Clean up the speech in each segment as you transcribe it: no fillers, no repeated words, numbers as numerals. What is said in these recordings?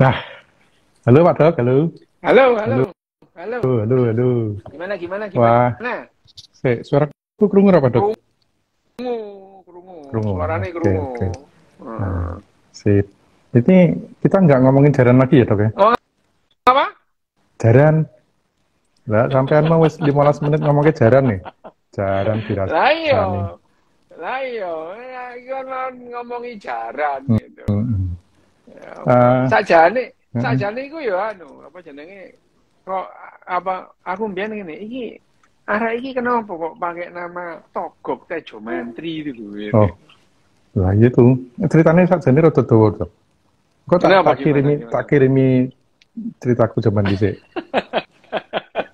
Nah, halo Pak Dok, halo. Halo, Halo, halo, halo. halo, halo. Gimana, gimana, Wah, gimana? suaraku kerungu apa Dok? Krungu, krungu. Kerungu, Suaranya oke, krungu. oke. Nah, Hmm. sip. Ini kita nggak ngomongin jaran lagi ya Dok ya? Oh, apa? Jaran, nggak sampean mau wis 15 menit ngomongin jaran nih. Jaran Lah iya, dirasani. lah iya. Ya, kan ngomongi jaran Hmm, gitu. hmm, hmm. Ya apa? Eh, hmm, Sajane iku ya apa jenenge? Kok apa aku mbiyen ngene, iki arek iki kenapa kok pakai nama Togog Tejo Mantri itu lho oh, ini. lah itu. Ceritanya sakjane rada dawa Dok. Kok tak Kenapa tak gimana kirimi tak gimana? kirimi ceritaku zaman dhisik.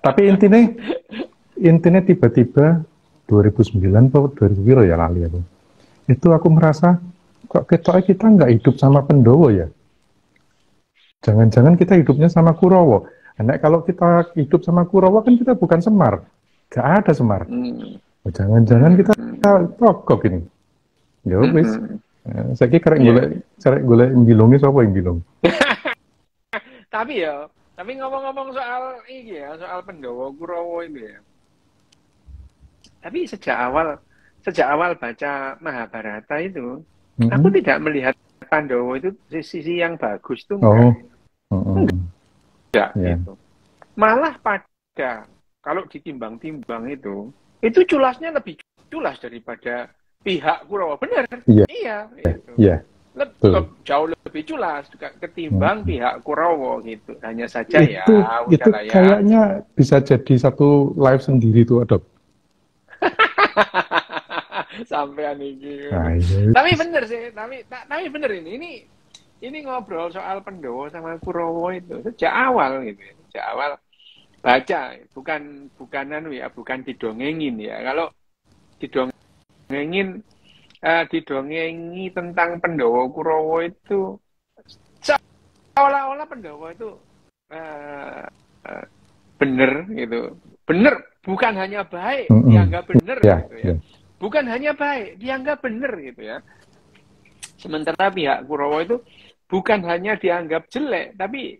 Tapi intinya tiba-tiba 2009 atau 2000 piro ya lali aku. Itu aku merasa kok kita nggak hidup sama Pendowo ya. Jangan-jangan kita hidupnya sama Kurowo. Nah, kalau kita hidup sama Kurowo kan kita bukan Semar. Gak ada Semar. Hmm. Oh, jangan-jangan Hmm. kita Togog ini. Ya wis. Hmm. Saya kira Iya. karek golek mbilunge sapa yang bilung. Tapi ngomong-ngomong soal ini ya, soal Pendowo Kurowo itu ya. Tapi sejak awal baca Mahabharata itu, aku Mm-mm. tidak melihat Pandowo itu sisi yang bagus tuh Oh, enggak, mm-mm. enggak Ya. gitu. Malah kalau ditimbang-timbang itu culasnya lebih culas daripada pihak Kurawa. Benar, Iya, iya itu. iya, betul. Jauh lebih culas ketimbang Mm. pihak Kurawa gitu. Hanya saja ya, Itu udahlah ya. kayaknya bisa jadi satu live sendiri tuh, Dok. Sampean iki. Nah, iya. Tapi bener sih, tapi bener ini ngobrol soal Pendowo sama Kurowo itu sejak awal gitu ya. Sejak awal baca, bukan anu ya, bukan didongengin ya. Kalau didongengin didongengi tentang Pendowo Kurowo itu seolah-olah Pendowo itu eh, eh, bener gitu. Bener, bukan hanya baik, Mm-mm. dianggap bener Ya, gitu ya. ya. Bukan hanya baik, dianggap bener gitu ya. Sementara pihak Kurowo itu bukan hanya dianggap jelek, tapi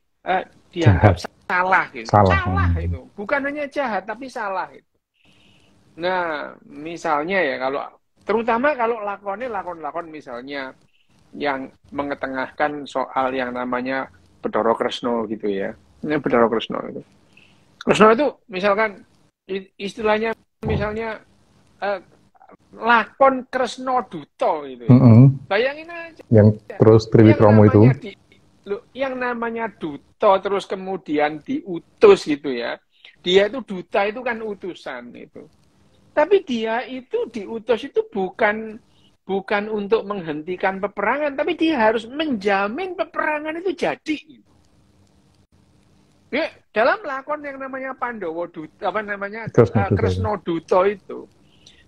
dianggap Jahat, salah gitu. salah. Salah itu. Bukan hanya jahat, tapi salah itu. Nah, misalnya ya terutama kalau lakon misalnya yang mengetengahkan soal yang namanya Bedoro Kresno gitu ya. Ini Bedoro Kresno itu. Kresno itu misalkan istilahnya misalnya eh, lakon Kresno Duto gitu ya. Mm-mm. Bayangin aja Yang terus Triwikromo itu. yang namanya Duto terus kemudian diutus gitu ya. Dia itu duta itu kan utusan itu. Tapi dia itu diutus itu bukan untuk menghentikan peperangan, tapi dia harus menjamin peperangan itu jadi. Ya, dalam lakon yang namanya Pandowo Duta, apa namanya Kresno Duto itu,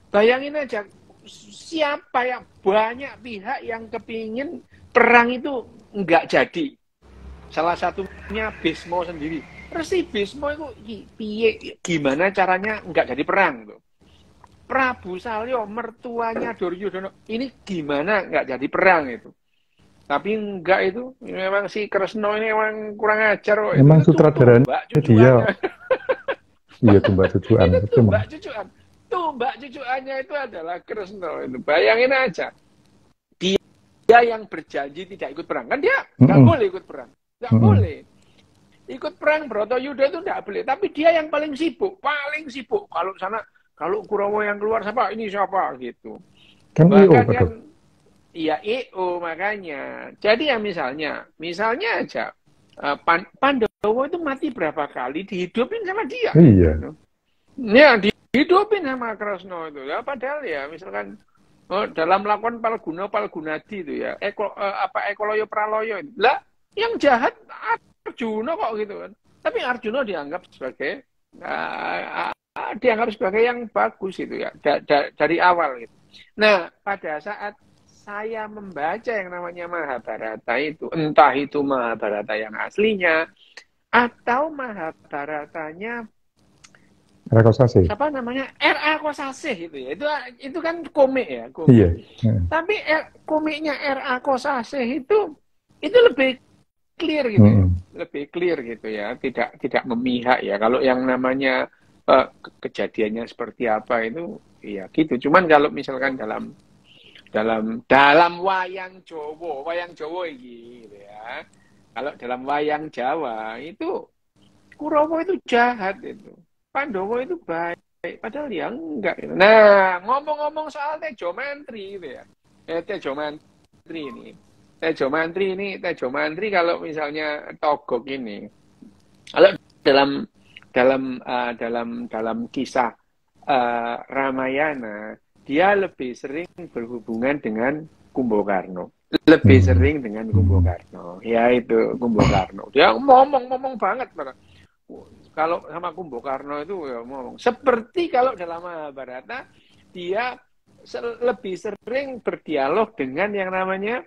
bayangin aja siapa yang banyak pihak yang kepingin perang itu nggak jadi. Salah satunya Bismo sendiri. Resi Bismo itu gimana caranya nggak jadi perang tuh. Prabu Salyo mertuanya Duryudono ini gimana nggak jadi perang itu. Tapi enggak itu memang si Kresno ini memang kurang ajar kok. Emang Itu sutradaranya tumbak dia, cucuannya. iya tumbak cucuan. Itu Itu emang. tumbak cucuan. Tumbak cucuannya itu adalah Kresno itu. Bayangin aja. Dia yang berjanji tidak ikut perang. Kan dia nggak boleh ikut perang. Nggak boleh. Ikut perang Bratayuda itu nggak boleh. Tapi dia yang paling sibuk. Paling sibuk. Kalau Kurawa yang keluar siapa? Ini siapa? Gitu. Kan IO, Bahkan Dok. yang iya EO makanya. Jadi ya misalnya aja Pandowo itu mati berapa kali dihidupin sama dia. Iya. Gitu. Ya dihidupin sama Kresno itu. Ya padahal ya misalkan dalam lakon Palgunadi itu ya Ekoloyo Praloyo itu. Lah yang jahat Arjuna kok gitu kan. Tapi Arjuna dianggap sebagai yang bagus gitu ya dari awal gitu. Nah, pada saat saya membaca yang namanya Mahabharata itu, entah itu Mahabharata yang aslinya atau Mahabharatanya Rakosase. siapa namanya R.A. Kosasih itu ya. Itu kan komik ya, komik. Iya. Tapi komiknya R.A. Kosasih itu lebih clear gitu ya. Lebih clear gitu ya, tidak memihak ya. Kalau yang namanya kejadiannya seperti apa itu ya gitu. Cuman kalau misalkan dalam wayang Jawa ini gitu ya. Kalau dalam wayang Jawa itu Kurawa itu jahat itu. Pandowo itu baik, padahal ya enggak gitu. Nah, ngomong-ngomong soal Tejo Mantri gitu ya. Tejo Mantri kalau misalnya Togog ini, kalau dalam kisah Ramayana, dia lebih sering berhubungan dengan Kumbakarna. Lebih sering dengan Kumbakarna. Ya itu Kumbakarna. Dia ngomong banget. Kalau sama Kumbakarna itu ya ngomong. Seperti kalau dalam Mahabharata, dia lebih sering berdialog dengan yang namanya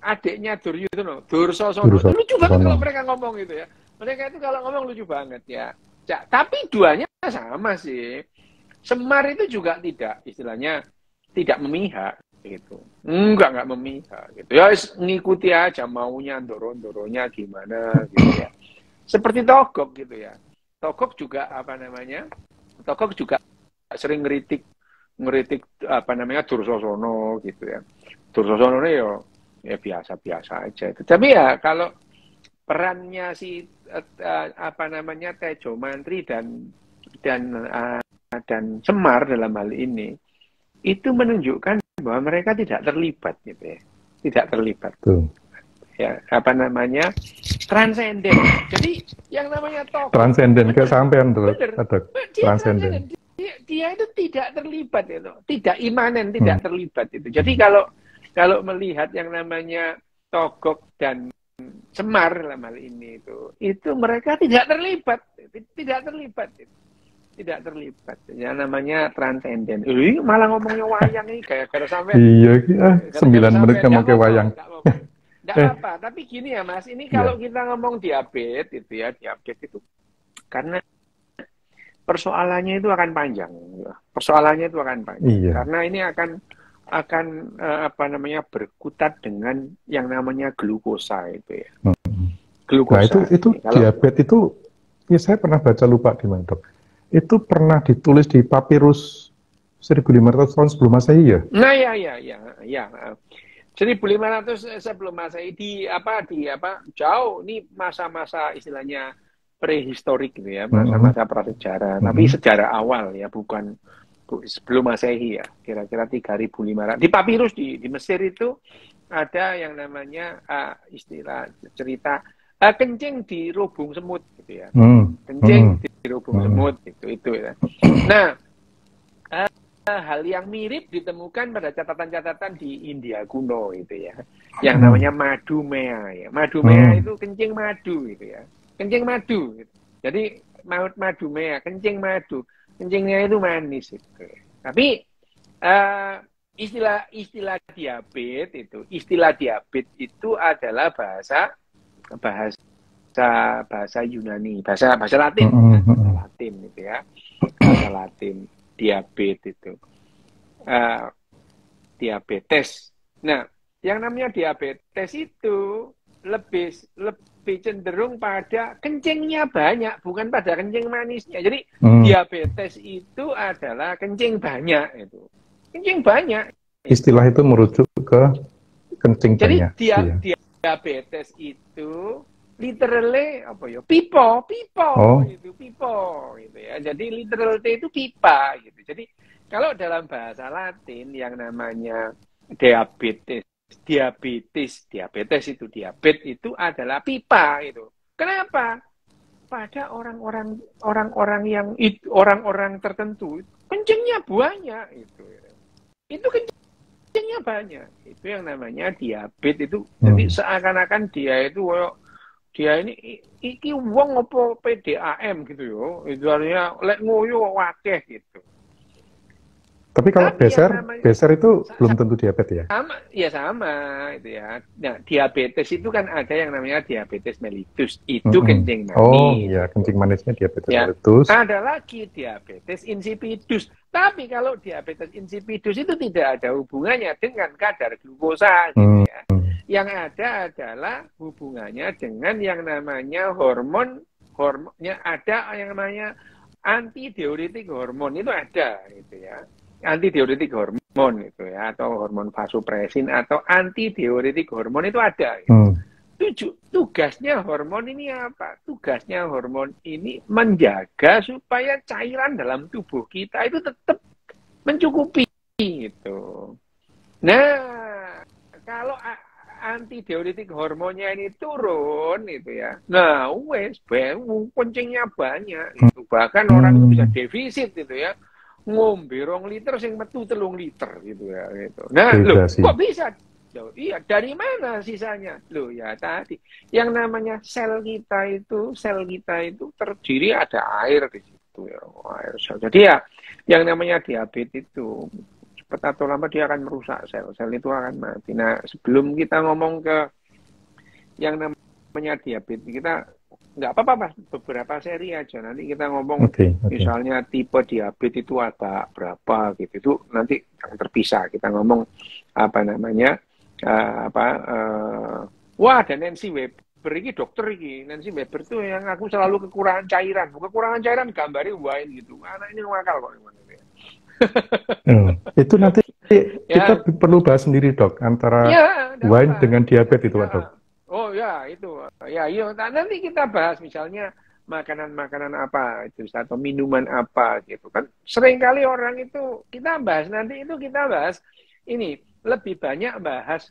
adiknya Duryudana, Dursosono. Lucu banget kalau mereka ngomong gitu ya. Mereka itu kalau ngomong lucu banget ya. Tapi duanya sama sih. Semar itu juga istilahnya tidak memihak gitu. Enggak memihak gitu. Ya ngikuti aja maunya ndoro-ndoronya gimana gitu ya. Seperti Togog gitu ya. Togog juga Togog juga sering ngeritik Dursosono gitu ya. Dursosono ya biasa-biasa aja itu. Tapi ya kalau perannya si Tejo Mantri dan Semar dalam hal ini itu menunjukkan bahwa mereka tidak terlibat gitu ya. Tidak terlibat. Ya, transenden. Jadi yang namanya Togog transenden ke sampean tuh. Transenden. Dia itu tidak terlibat itu, tidak imanen, tidak terlibat itu. Jadi kalau melihat yang namanya Togog dan Semar dalam hal ini itu mereka tidak terlibat. Yang namanya transenden. Malah ngomongnya wayang ini kayak sampai. Iya, 9 menit ngomong ke wayang. Enggak apa-apa, tapi gini ya Mas, ini kalau kita ngomong diabetes itu karena persoalannya itu akan panjang. Iya. Karena ini akan berkutat dengan yang namanya glukosa itu ya. Glukosa. Nah, itu diabetes itu ya saya pernah baca, lupa di mana, Dok. Itu pernah ditulis di papirus 1500 tahun sebelum Masehi ya? Nah, ya. 1500 sebelum Masehi di jauh ini masa-masa istilahnya prehistorik gitu ya, masa-masa prasejarah. Tapi sejarah awal ya, bukan sebelum Masehi ya, kira-kira 3500. Di papirus di Mesir itu ada yang namanya istilah cerita kencing di lubung semut gitu ya. Kencing di lubung semut itu ya. Nah, hal yang mirip ditemukan pada catatan-catatan di India kuno itu ya. Yang namanya Madhumaya ya. Madhumaya itu kencing madu gitu ya. Kencing madu gitu. Jadi Madhumaya, kencing madu. Kencingnya itu manis gitu. Tapi istilah diabetes itu adalah bahasa Yunani, bahasa Latin, gitu ya. Bahasa Latin, diabetes itu. Diabetes. Nah, yang namanya diabetes itu lebih cenderung pada kencingnya banyak, bukan pada kencing manisnya. Jadi diabetes itu adalah kencing banyak itu. Kencing banyak. Istilah itu merujuk ke kencing banyak. Jadi diabetes itu literally pipo gitu ya. Jadi literal T itu pipa gitu. Jadi kalau dalam bahasa Latin yang namanya diabetes itu adalah pipa itu. Kenapa? Pada orang-orang tertentu kencingnya banyak itu. Itu kencingnya banyak. Itu yang namanya diabetes itu. Jadi seakan-akan dia ini iki wong apa PDAM gitu yo. Itu artinya lek ngoyo wakeh gitu. Tapi kalau beser itu belum tentu diabetes ya? Sama itu ya. Nah, diabetes itu kan ada yang namanya diabetes mellitus. Itu kencing manis. Oh iya, kencing manisnya diabetes mellitus. Ada lagi diabetes insipidus. Tapi kalau diabetes insipidus itu tidak ada hubungannya dengan kadar glukosa gitu ya. Yang ada adalah hubungannya dengan yang namanya hormonnya ada yang namanya antidiuretik hormon itu ada gitu ya. Antidiuretik hormon itu ya, atau hormon vasopresin atau antidiuretik hormon itu ada. Gitu. Tugasnya hormon ini apa? Tugasnya hormon ini menjaga supaya cairan dalam tubuh kita itu tetap mencukupi gitu. Nah, kalau antidiuretik hormonnya ini turun itu ya. Nah, wes kencingnya banyak itu. Bahkan orang itu bisa defisit itu ya. Ngombe 2 liter sing metu 3 liter gitu ya gitu. Nah, loh, kok bisa? Loh, iya, dari mana sisanya? Loh ya tadi yang namanya sel kita itu terdiri ada air di situ ya, air sel. Jadi ya yang namanya diabetes itu cepat atau lambat dia akan merusak sel itu akan mati. Nah, sebelum kita ngomong ke yang namanya diabetes, kita nggak apa-apa, beberapa seri aja. Nanti kita ngomong misalnya tipe diabetes itu ada berapa gitu. Itu nanti yang terpisah. Kita ngomong apa namanya, wah ada Nancy Weber ini dokter ini. Nancy Weber itu yang aku selalu kekurangan cairan. Kekurangan cairan gambarnya wine gitu. Anak ini ngakal kok. Itu nanti kita perlu bahas sendiri dok antara wine dengan diabetes itu dok. Oh ya itu ya iya nanti kita bahas misalnya makanan apa itu atau minuman apa gitu kan. Seringkali orang itu kita bahas nanti itu kita bahas ini lebih banyak bahas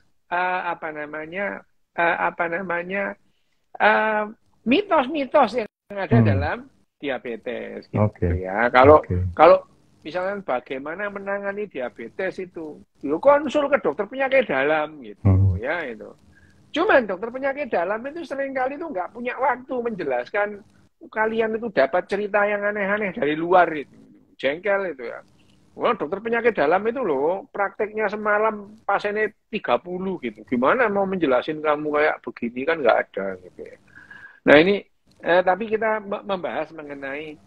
mitos-mitos yang ada dalam diabetes gitu ya. Kalau misalnya bagaimana menangani diabetes itu, konsul ke dokter penyakit dalam gitu ya itu. Cuman dokter penyakit dalam itu seringkali itu nggak punya waktu menjelaskan kalian itu dapat cerita yang aneh-aneh dari luar itu, jengkel itu ya. Wah, dokter penyakit dalam itu loh, prakteknya semalam pasiennya 30 gitu. Gimana mau menjelasin kamu kayak begini kan nggak ada gitu ya. Nah ini, tapi kita membahas mengenai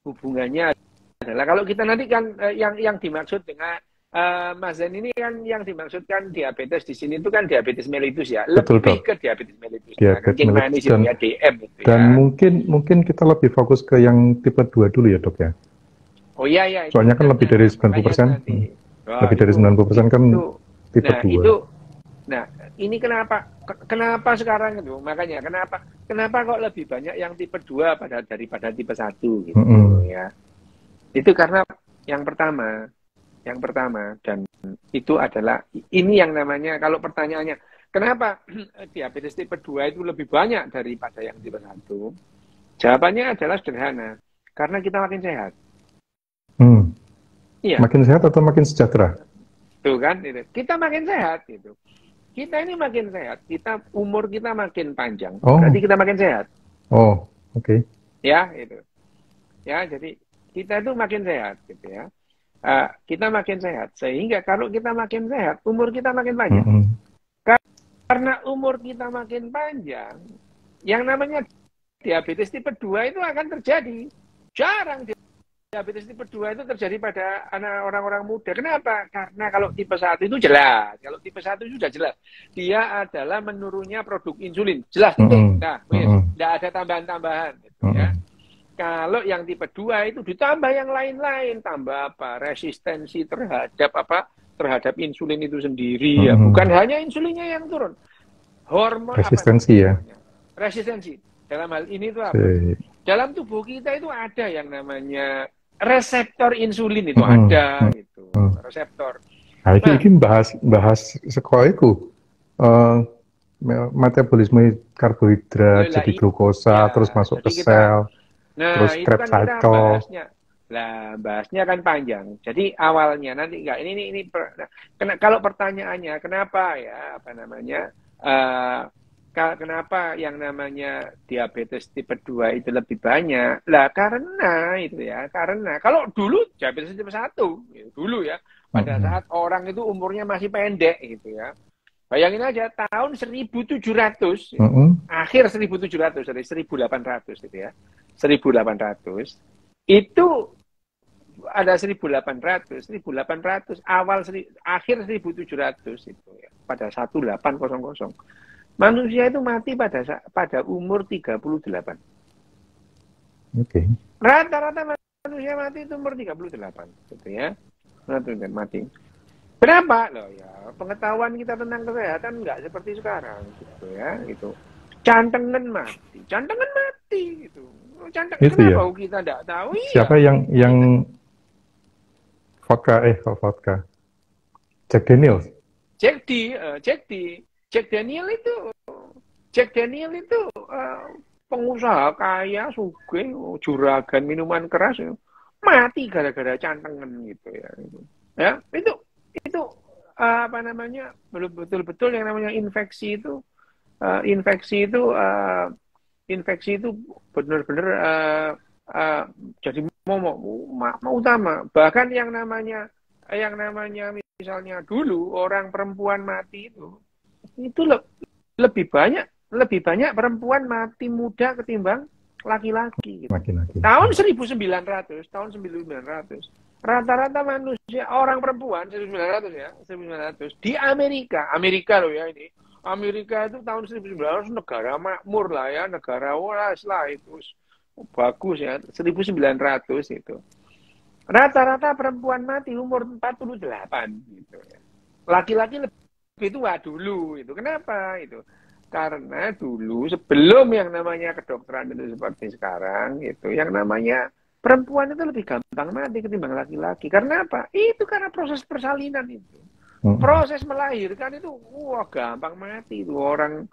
hubungannya adalah kalau kita nanti kan yang dimaksud dengan Mas Zen ini kan yang dimaksudkan diabetes di sini itu kan diabetes mellitus ya, lebih ke diabetes mellitus, kencing manis itu ya, DM itu ya. Dan mungkin kita lebih fokus ke yang tipe 2 dulu ya dok ya. Oh iya. Soalnya kan lebih dari 90%, lebih dari 90% kan tipe 2. Nah ini kenapa sekarang itu, makanya kenapa kok lebih banyak yang tipe 2 daripada tipe 1 gitu ya. Itu karena yang pertama dan itu adalah ini yang namanya kalau pertanyaannya kenapa diabetes tipe 2 itu lebih banyak daripada yang tipe 1? Jawabannya adalah sederhana, karena kita makin sehat. Iya. Makin sehat atau makin sejahtera? Tuh kan, itu. Kita makin sehat gitu. Kita ini makin sehat, umur kita makin panjang. Berarti kita makin sehat. Oh, oke. Ya, itu. Ya, jadi kita itu makin sehat gitu ya. Kita makin sehat sehingga kalau kita makin sehat umur kita makin panjang. Karena umur kita makin panjang, yang namanya diabetes tipe 2 itu akan terjadi. Jarang diabetes tipe 2 itu terjadi pada orang-orang muda. Kenapa? Karena kalau tipe 1 itu jelas. Kalau tipe 1 itu sudah jelas. Dia adalah menurunnya produk insulin. Jelas titik. Nah, tidak ada tambahan-tambahan gitu ya. Kalau yang tipe 2 itu ditambah yang lain-lain, tambah apa? Resistensi terhadap insulin itu sendiri ya. Bukan hanya insulinnya yang turun. Hormon resistensi ya. Resistensi. Dalam hal ini itu apa? Dalam tubuh kita itu ada yang namanya reseptor insulin itu ada gitu. Reseptor. Nah, ini bahas sekolah itu. Metabolisme karbohidrat jadi glukosa terus masuk ke sel. Nah, terus itu kan kita bahasnya kan panjang. Jadi awalnya nanti enggak ini kalau pertanyaannya kenapa ya kenapa yang namanya diabetes tipe 2 itu lebih banyak? Lah karena itu ya, karena kalau dulu diabetes tipe 1 dulu ya, pada saat orang itu umurnya masih pendek gitu ya. Bayangin aja tahun 1700 akhir 1700 dari 1800 gitu ya. 1800 itu ada 1800, akhir 1700 itu ya, pada 1800. Manusia itu mati pada umur 38. Oke. Rata-rata manusia mati itu umur 38, gitu ya. Mati. Kenapa? Loh ya, pengetahuan kita tentang kesehatan nggak seperti sekarang, gitu ya. Itu cantengan mati, gitu. Itu Kenapa ya. kita nggak tahu? Siapa Iya. yang vodka? Jack Daniels. Jack Daniel itu pengusaha kaya, sugih, juragan minuman keras, mati gara-gara cantengan gitu ya. Ya, itu apa namanya, betul-betul yang namanya infeksi itu benar-benar jadi utama. Bahkan yang namanya misalnya dulu orang perempuan mati itu lebih banyak perempuan mati muda ketimbang laki-laki. Gitu. Tahun 1900 rata-rata manusia orang perempuan 1900 di Amerika loh ya ini. Amerika itu tahun 1900 negara makmur lah ya, negara waras lah itu bagus ya, 1900 itu. Rata-rata perempuan mati umur 48 gitu ya. Laki-laki lebih tua dulu itu. Kenapa itu? Karena dulu sebelum yang namanya kedokteran itu seperti sekarang itu, yang namanya perempuan itu lebih gampang mati ketimbang laki-laki. Karena apa? Itu karena proses persalinan itu. Proses melahirkan itu gampang mati itu. Orang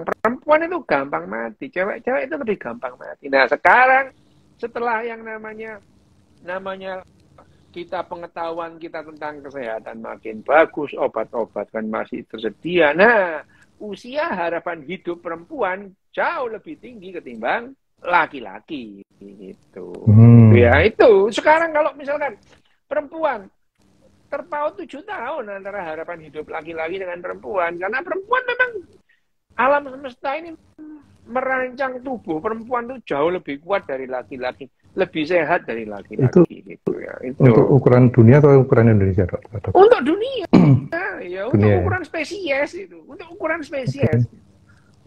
perempuan itu gampang mati. Cewek itu lebih gampang mati. Nah, sekarang setelah yang namanya kita pengetahuan kita tentang kesehatan makin bagus, obat-obat kan masih tersedia. Nah, usia harapan hidup perempuan jauh lebih tinggi ketimbang laki-laki gitu. Ya, itu. Sekarang kalau misalkan perempuan terpaut 7 tahun antara harapan hidup laki-laki dengan perempuan, karena perempuan memang alam semesta ini merancang tubuh perempuan itu jauh lebih kuat dari laki-laki, lebih sehat dari laki-laki gitu ya. Itu untuk ukuran dunia atau ukuran Indonesia, Dok? Untuk dunia. Ya, untuk ukuran spesies itu. Untuk ukuran spesies.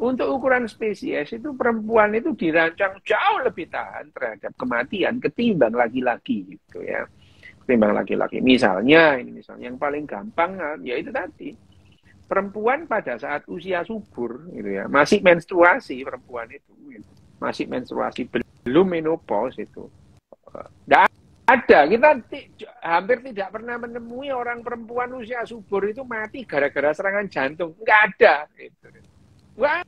Untuk ukuran spesies itu perempuan itu dirancang jauh lebih tahan terhadap kematian ketimbang laki-laki gitu ya. Ketimbang laki-laki. Misalnya yang paling gampang yaitu tadi. Perempuan pada saat usia subur gitu ya, masih menstruasi perempuan itu gitu. Masih menstruasi, belum menopause itu. Nggak ada, kita hampir tidak pernah menemui orang perempuan usia subur itu mati gara-gara serangan jantung. Nggak ada. Gitu. Nggak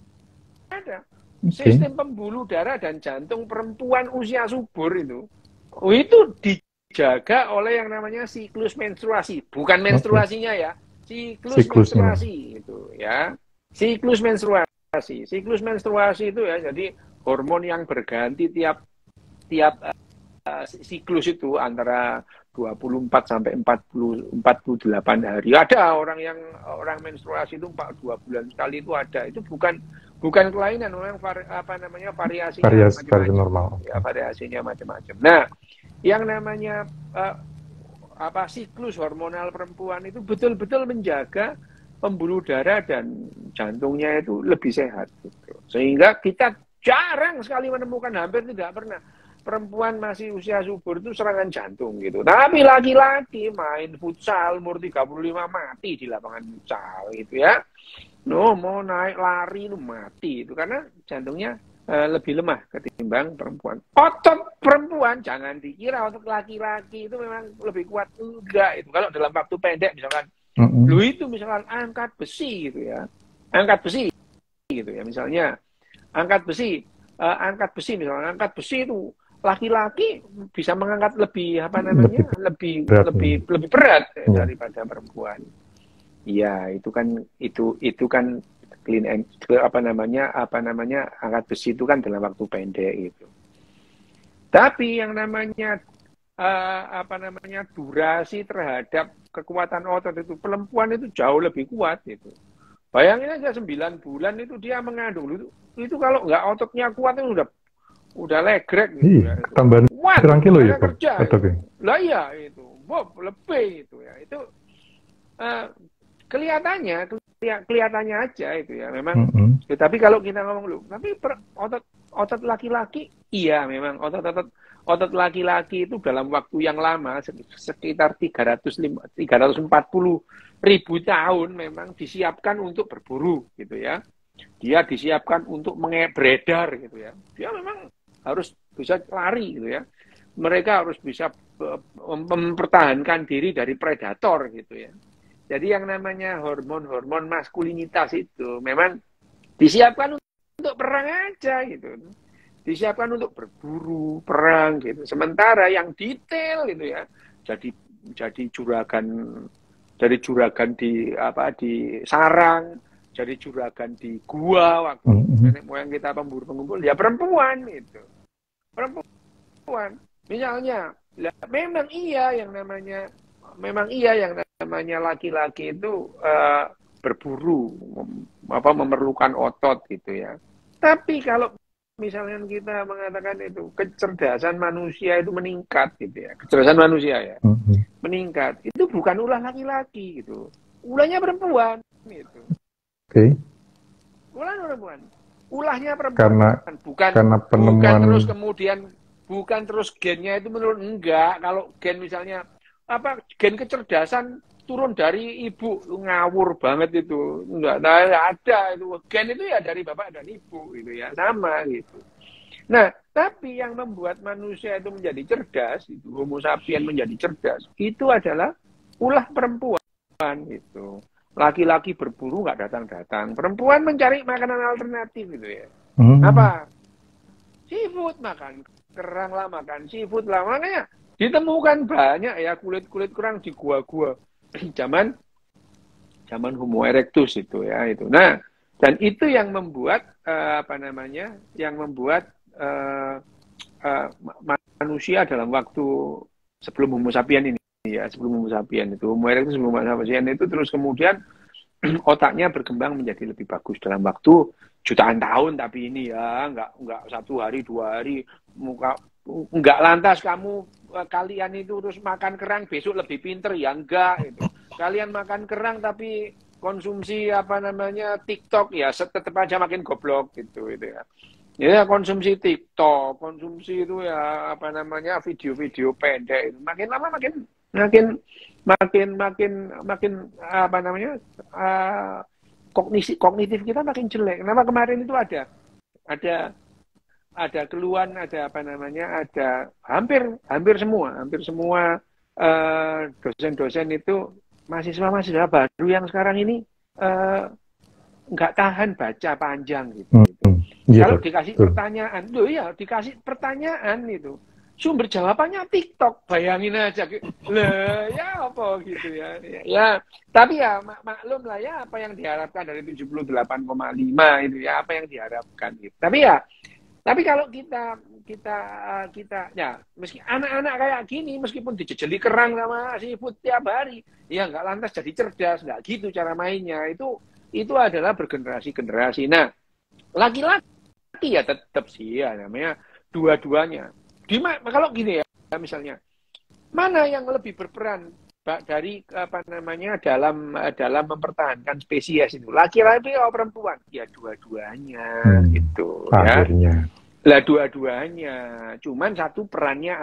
ada. Sistem pembuluh darah dan jantung perempuan usia subur itu dijaga oleh yang namanya siklus menstruasi. Bukan menstruasinya ya. Siklus menstruasi itu ya. Siklus menstruasi itu ya, jadi hormon yang berganti tiap siklus itu antara 24 sampai 48 hari. Ada orang menstruasi itu 2 bulan sekali itu ada. Itu bukan kelainan, memang variasinya variasi normal. Ya, variasinya macam-macam. Nah, yang namanya siklus hormonal perempuan itu betul-betul menjaga pembuluh darah dan jantungnya itu lebih sehat gitu. Sehingga kita jarang sekali menemukan, hampir tidak pernah perempuan masih usia subur itu serangan jantung gitu. Tapi laki-laki main futsal umur 35 mati di lapangan futsal gitu ya. Mau naik lari itu mati itu karena jantungnya lebih lemah ketimbang perempuan. Otot perempuan jangan dikira otot laki-laki itu memang lebih kuat, enggak itu. Kalau dalam waktu pendek misalkan lu itu misalkan angkat besi gitu ya. Angkat besi gitu ya, misalnya angkat besi itu laki-laki bisa mengangkat lebih lebih berat daripada perempuan. Iya, itu kan clean and angkat besi itu kan dalam waktu pendek gitu. Tapi yang namanya durasi terhadap kekuatan otot itu perempuan itu jauh lebih kuat gitu. Bayangin aja 9 bulan itu dia mengandung itu kalau nggak ototnya kuat itu udah legrek gitu ya. Tambahan kuat. Berapa kilo ya, Pak? Kerja. Lah iya itu. Bob, lebih itu ya. Itu kelihatannya aja itu ya. Memang. Ya, tapi kalau kita ngomong lu, tapi otot laki-laki, iya memang otot laki-laki itu dalam waktu yang lama sekitar 340.000 tahun memang disiapkan untuk berburu gitu ya. Dia disiapkan untuk beredar gitu ya. Dia memang harus bisa lari gitu ya. Mereka harus bisa mempertahankan diri dari predator gitu ya. Jadi yang namanya hormon-hormon maskulinitas itu memang disiapkan untuk perang aja gitu. Disiapkan untuk berburu, perang gitu. Sementara yang detail gitu ya, jadi juragan di sarang, jadi juragan di gua waktu nenek moyang kita pemburu-pengumpul, ya perempuan itu. Perempuan. Misalnya, memang iya yang namanya laki-laki itu berburu, memerlukan otot gitu ya. Tapi kalau misalnya kita mengatakan itu kecerdasan manusia itu meningkat gitu ya, kecerdasan manusia ya meningkat, itu bukan ulah laki-laki gitu, ulahnya perempuan gitu. Oke. Ulahnya perempuan. Karena penemuan. Bukan terus gennya itu menurun, enggak. Kalau gen misalnya gen kecerdasan turun dari ibu, ngawur banget itu, enggak ada itu gen itu ya dari bapak dan ibu gitu ya, sama gitu. Nah, tapi yang membuat manusia itu menjadi cerdas, itu Homo sapien menjadi cerdas, itu adalah ulah perempuan gitu. Laki-laki berburu nggak datang-datang, perempuan mencari makanan alternatif gitu ya. Apa? Seafood, makan kerang lah, makan seafood lah, makanya ditemukan banyak ya kulit-kulit kerang di gua-gua zaman Homo erectus itu ya itu. Nah, dan itu yang membuat manusia dalam waktu sebelum Homo sapien ini ya, sebelum Homo sapien itu, Homo erectus sebelum Homo sapien itu, terus kemudian otaknya berkembang menjadi lebih bagus dalam waktu jutaan tahun. Tapi ini ya nggak 1 hari 2 hari, nggak lantas kalian itu terus makan kerang besok lebih pinter ya, enggak itu. Kalian makan kerang tapi konsumsi TikTok ya tetap aja makin goblok gitu ya. Ya konsumsi TikTok, konsumsi itu ya video-video pendek, makin lama makin kognitif kita makin jelek. Kenapa kemarin itu ada keluhan, ada hampir semua dosen-dosen itu mahasiswa baru yang sekarang ini nggak tahan baca panjang gitu. Kalau dikasih pertanyaan itu, sumber jawabannya TikTok, bayangin aja, lah ya apa gitu ya. Ya, tapi ya maklum lah ya apa yang diharapkan dari 78,5 itu ya, apa yang diharapkan gitu. Tapi kalau kita ya, meski anak-anak kayak gini, meskipun dijejeli kerang sama seafood tiap hari, ya nggak lantas jadi cerdas, nggak gitu cara mainnya. Itu adalah bergenerasi-generasi. Nah, laki-laki ya tetap sih ya namanya dua-duanya. Kalau gini ya, misalnya mana yang lebih berperan dari dalam mempertahankan spesies itu, laki-laki atau perempuan? Ya dua-duanya gitu akhirnya. Ya. Lah dua-duanya, cuman satu perannya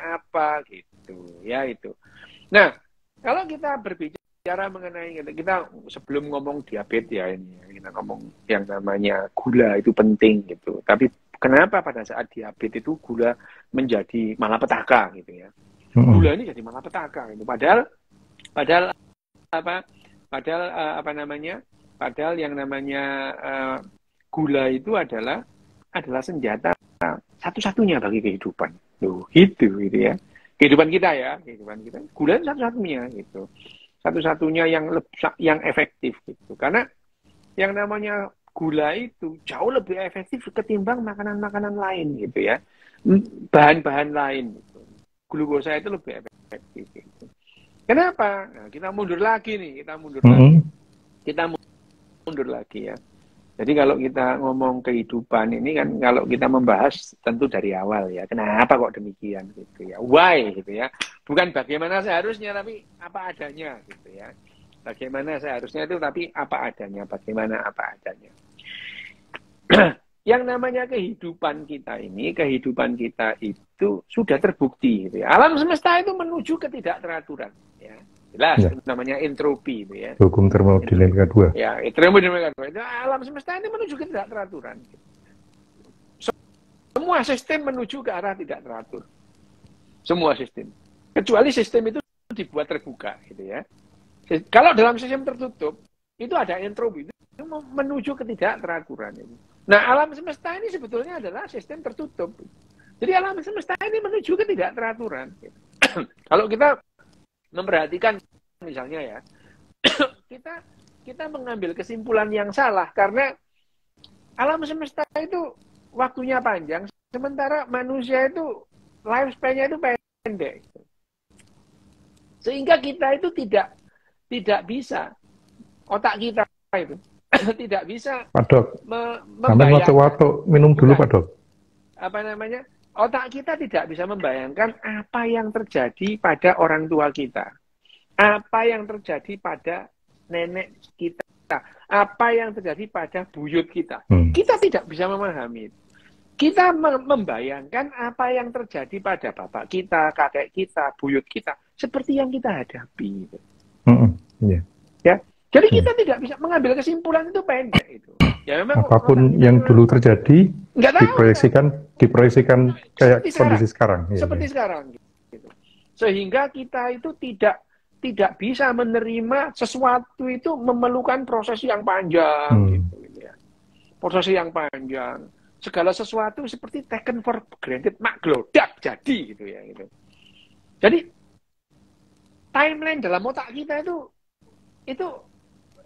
apa gitu ya itu. Nah, kalau kita berbicara mengenai kita sebelum ngomong diabetes ya ini, kita ngomong yang namanya gula itu penting gitu. Tapi kenapa pada saat diabetes itu gula menjadi malapetaka gitu ya? Gula ini jadi malapetaka gitu. Padahal yang namanya gula itu adalah senjata satu-satunya bagi kehidupan. Loh, gitu ya. Kehidupan kita. Gula itu satu-satunya gitu. Satu-satunya yang efektif gitu. Karena yang namanya gula itu jauh lebih efektif ketimbang makanan-makanan lain gitu ya. Bahan-bahan lain gitu. Glukosa itu lebih efektif gitu. Kenapa? Nah, kita mundur lagi nih, Kita mundur lagi ya. Jadi kalau kita ngomong kehidupan ini kan, kalau kita membahas tentu dari awal ya, kenapa kok demikian gitu ya, why gitu ya, bukan bagaimana seharusnya tapi apa adanya gitu ya, bagaimana seharusnya itu tapi apa adanya, bagaimana apa adanya. Yang namanya kehidupan kita ini, kehidupan kita itu sudah terbukti gitu ya. Alam semesta itu menuju ketidakteraturan ya. Jelas, ya. Itu namanya entropi itu ya. Hukum termodinamika 2. Ya, termodinamika 2. Itu alam semesta ini menuju ke tidak teraturan. Semua sistem menuju ke arah tidak teratur. Semua sistem. Kecuali sistem itu dibuat terbuka gitu ya. Kalau dalam sistem tertutup, itu ada entropi, itu menuju ke tidak teraturan itu. Nah, alam semesta ini sebetulnya adalah sistem tertutup. Jadi alam semesta ini menuju ke tidak teraturan. Kalau kita memperhatikan misalnya ya, kita mengambil kesimpulan yang salah karena alam semesta itu waktunya panjang, sementara manusia itu lifespan-nya itu pendek. Sehingga kita itu tidak bisa, otak kita itu tidak bisa Pak Dok, sampai waktu minum dulu Pak Dok. Apa namanya? Otak kita tidak bisa membayangkan apa yang terjadi pada orang tua kita. Apa yang terjadi pada nenek kita. Apa yang terjadi pada buyut kita. Kita tidak bisa memahami. Kita membayangkan apa yang terjadi pada bapak kita, kakek kita, buyut kita. Seperti yang kita hadapi. Yeah. Ya. Jadi kita tidak bisa mengambil kesimpulan itu pendek itu. Ya, memang apapun yang dulu terjadi diproyeksikan kayak kondisi sekarang. Seperti sekarang. Gitu. Sehingga kita itu tidak bisa menerima sesuatu itu memerlukan proses yang panjang. Gitu, ya. Proses yang panjang. Segala sesuatu seperti taken for granted, mak glodak jadi gitu ya. Gitu. Jadi timeline dalam otak kita itu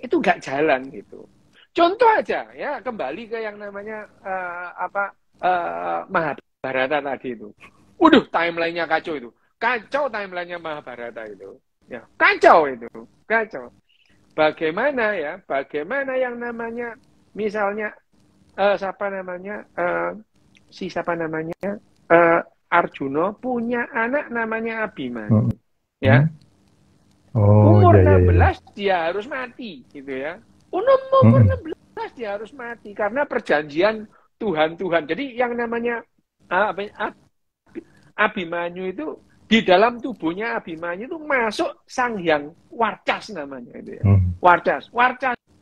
nggak jalan gitu. Contoh aja ya, kembali ke yang namanya Mahabharata tadi itu. Waduh, timelinenya kacau itu. Kacau timelinenya Mahabharata itu. Ya, kacau itu. Kacau. Bagaimana yang namanya misalnya Arjuna punya anak namanya Abhimanyu. Ya. Umur 16 dia harus mati gitu ya. Umur 16 dia harus mati karena perjanjian Tuhan. Jadi yang namanya Abhimanyu itu di dalam tubuhnya Abhimanyu itu masuk Sang Hyang Warcas namanya itu ya. Warcas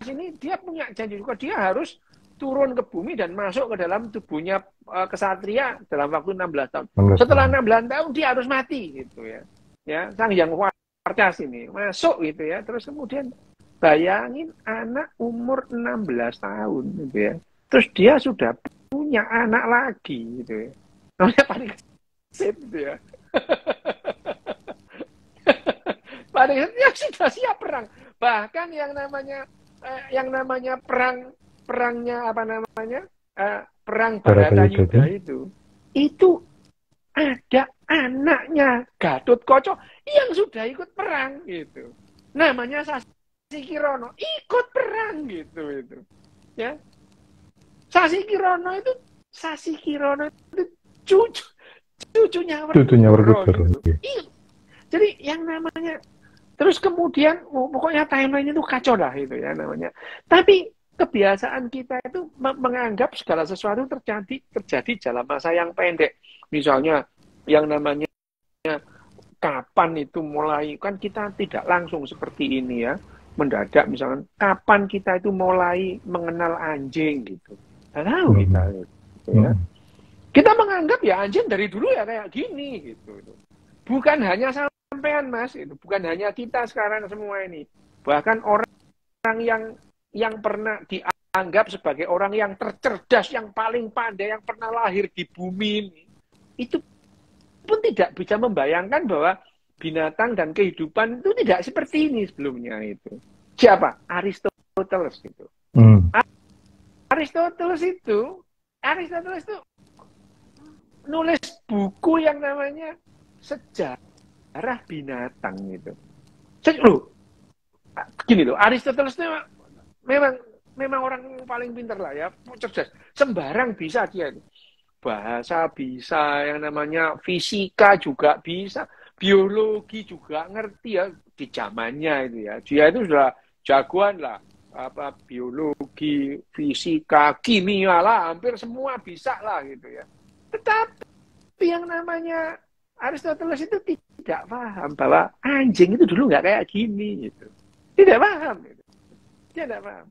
ini dia punya janji juga, dia harus turun ke bumi dan masuk ke dalam tubuhnya kesatria dalam waktu 16 tahun. Setelah 16 tahun dia harus mati gitu ya. Ya, Sang Hyang Warcas ini masuk gitu ya. Terus kemudian bayangin anak umur 16 tahun gitu ya. Terus dia sudah punya anak lagi gitu ya. Namanya Pariksit gitu ya. Pariksit ya sudah siap perang. Bahkan yang namanya perangnya apa namanya? Perang Bharatayuddha itu ada anaknya Gatotkaca yang sudah ikut perang gitu. Namanya Sasikirono ikut perang gitu itu. Ya. Sasikirono itu cucunya Werkudara. Gitu. Jadi yang namanya terus kemudian pokoknya timeline itu kacau lah itu ya namanya. Tapi kebiasaan kita itu menganggap segala sesuatu terjadi dalam masa yang pendek. Misalnya yang namanya kapan itu mulai, kan kita tidak langsung seperti ini ya, mendadak misalnya kapan kita itu mulai mengenal anjing gitu. Nggak tahu kita gitu, ya. Kita menganggap ya anjing dari dulu ya kayak gini gitu. Bukan hanya sampean Mas, itu bukan hanya kita sekarang semua ini. Bahkan orang yang pernah dianggap sebagai orang yang tercerdas, yang paling pandai, yang pernah lahir di bumi ini, itu pun tidak bisa membayangkan bahwa binatang dan kehidupan itu tidak seperti ini sebelumnya itu. Siapa? Aristoteles itu. Aristoteles itu nulis buku yang namanya Sejarah Binatang itu. Loh, gini loh, Aristoteles itu memang memang orang paling pintar lah ya, cerdas. Sembarang bisa dia. Bahasa bisa, yang namanya fisika juga bisa, biologi juga ngerti ya di zamannya itu ya. Dia itu sudah jagoan lah, apa biologi, fisika, kimia lah, hampir semua bisa lah gitu ya. Tetapi yang namanya Aristoteles itu tidak paham bahwa anjing itu dulu nggak kayak gini gitu. Tidak paham. Gitu. Dia tidak paham.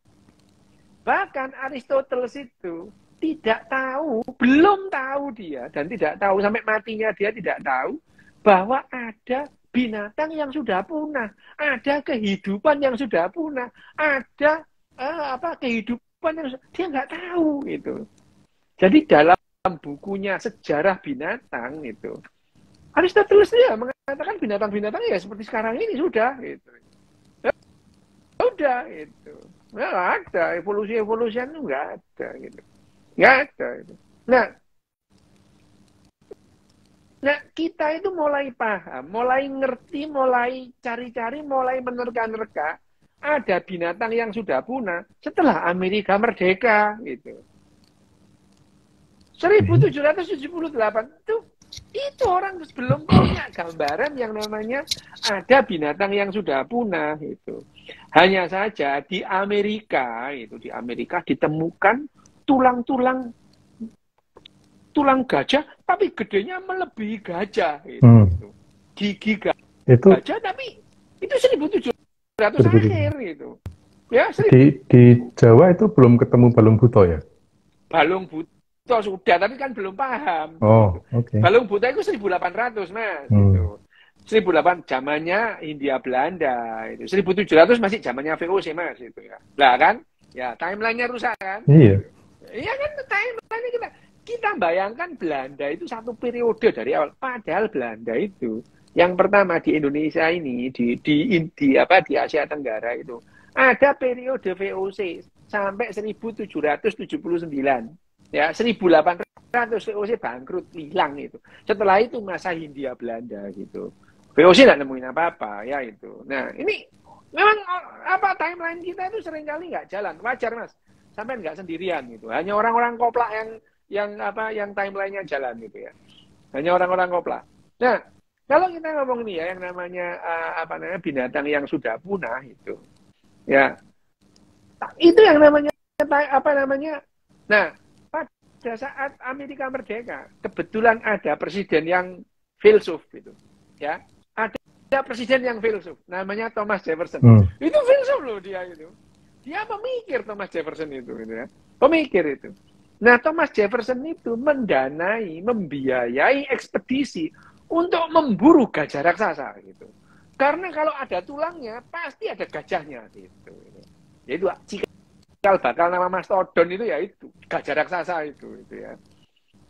Bahkan Aristoteles itu tidak tahu, belum tahu dia, dan tidak tahu sampai matinya dia tidak tahu bahwa ada binatang yang sudah punah, ada kehidupan yang sudah punah, ada kehidupan yang dia nggak tahu gitu. Jadi dalam bukunya Sejarah Binatang itu, Aristoteles dia mengatakan binatang-binatang ya seperti sekarang ini sudah gitu. Ya, sudah itu. Nggak ada evolusi-evolusian itu nggak ada gitu. Nggak ada itu. Nah, kita itu mulai paham, mulai ngerti, mulai cari-cari, mulai menerka-nerka. Ada binatang yang sudah punah setelah Amerika merdeka gitu. 1778 itu orang belum punya gambaran yang namanya ada binatang yang sudah punah itu. Hanya saja di Amerika ditemukan tulang gajah tapi gedenya melebihi gajah gitu. Gigi gajah tapi itu 1700 akhir gitu. Ya, di Jawa itu belum ketemu balung buto ya? Balung buto sudah, tapi kan belum paham. Oh, oke. Balung buto itu 1800, Mas. Gitu. 1800 zamannya Hindia Belanda itu. 1700 masih zamannya VOC, Mas, itu ya. Lah kan? Ya, timeline-nya rusak kan? Iya. Iya kan, timeline-nya kita bayangkan Belanda itu satu periode dari awal. Padahal Belanda itu yang pertama di Indonesia ini di Asia Tenggara itu ada periode VOC sampai 1779. Ya, 1800 VOC bangkrut, hilang itu. Setelah itu masa Hindia Belanda gitu. VOC nggak nemuin apa-apa ya itu. Nah, ini memang timeline kita itu seringkali nggak jalan. Wajar, Mas. Sampai nggak sendirian gitu. Hanya orang-orang koplak yang timelinenya jalan gitu ya. Hanya orang-orang koplak. Nah, kalau kita ngomong nih ya yang namanya binatang yang sudah punah itu. Ya. Itu yang namanya Nah, pada saat Amerika merdeka, kebetulan ada presiden yang filsuf gitu, ya. Ada presiden yang filsuf, namanya Thomas Jefferson. Itu filsuf loh dia itu. Dia pemikir Thomas Jefferson itu gitu ya. Pemikir itu. Nah, Thomas Jefferson itu membiayai ekspedisi untuk memburu gajah raksasa gitu. Karena kalau ada tulangnya, pasti ada gajahnya gitu. Jadi cikal bakal nama mastodon itu ya itu gajah raksasa itu ya.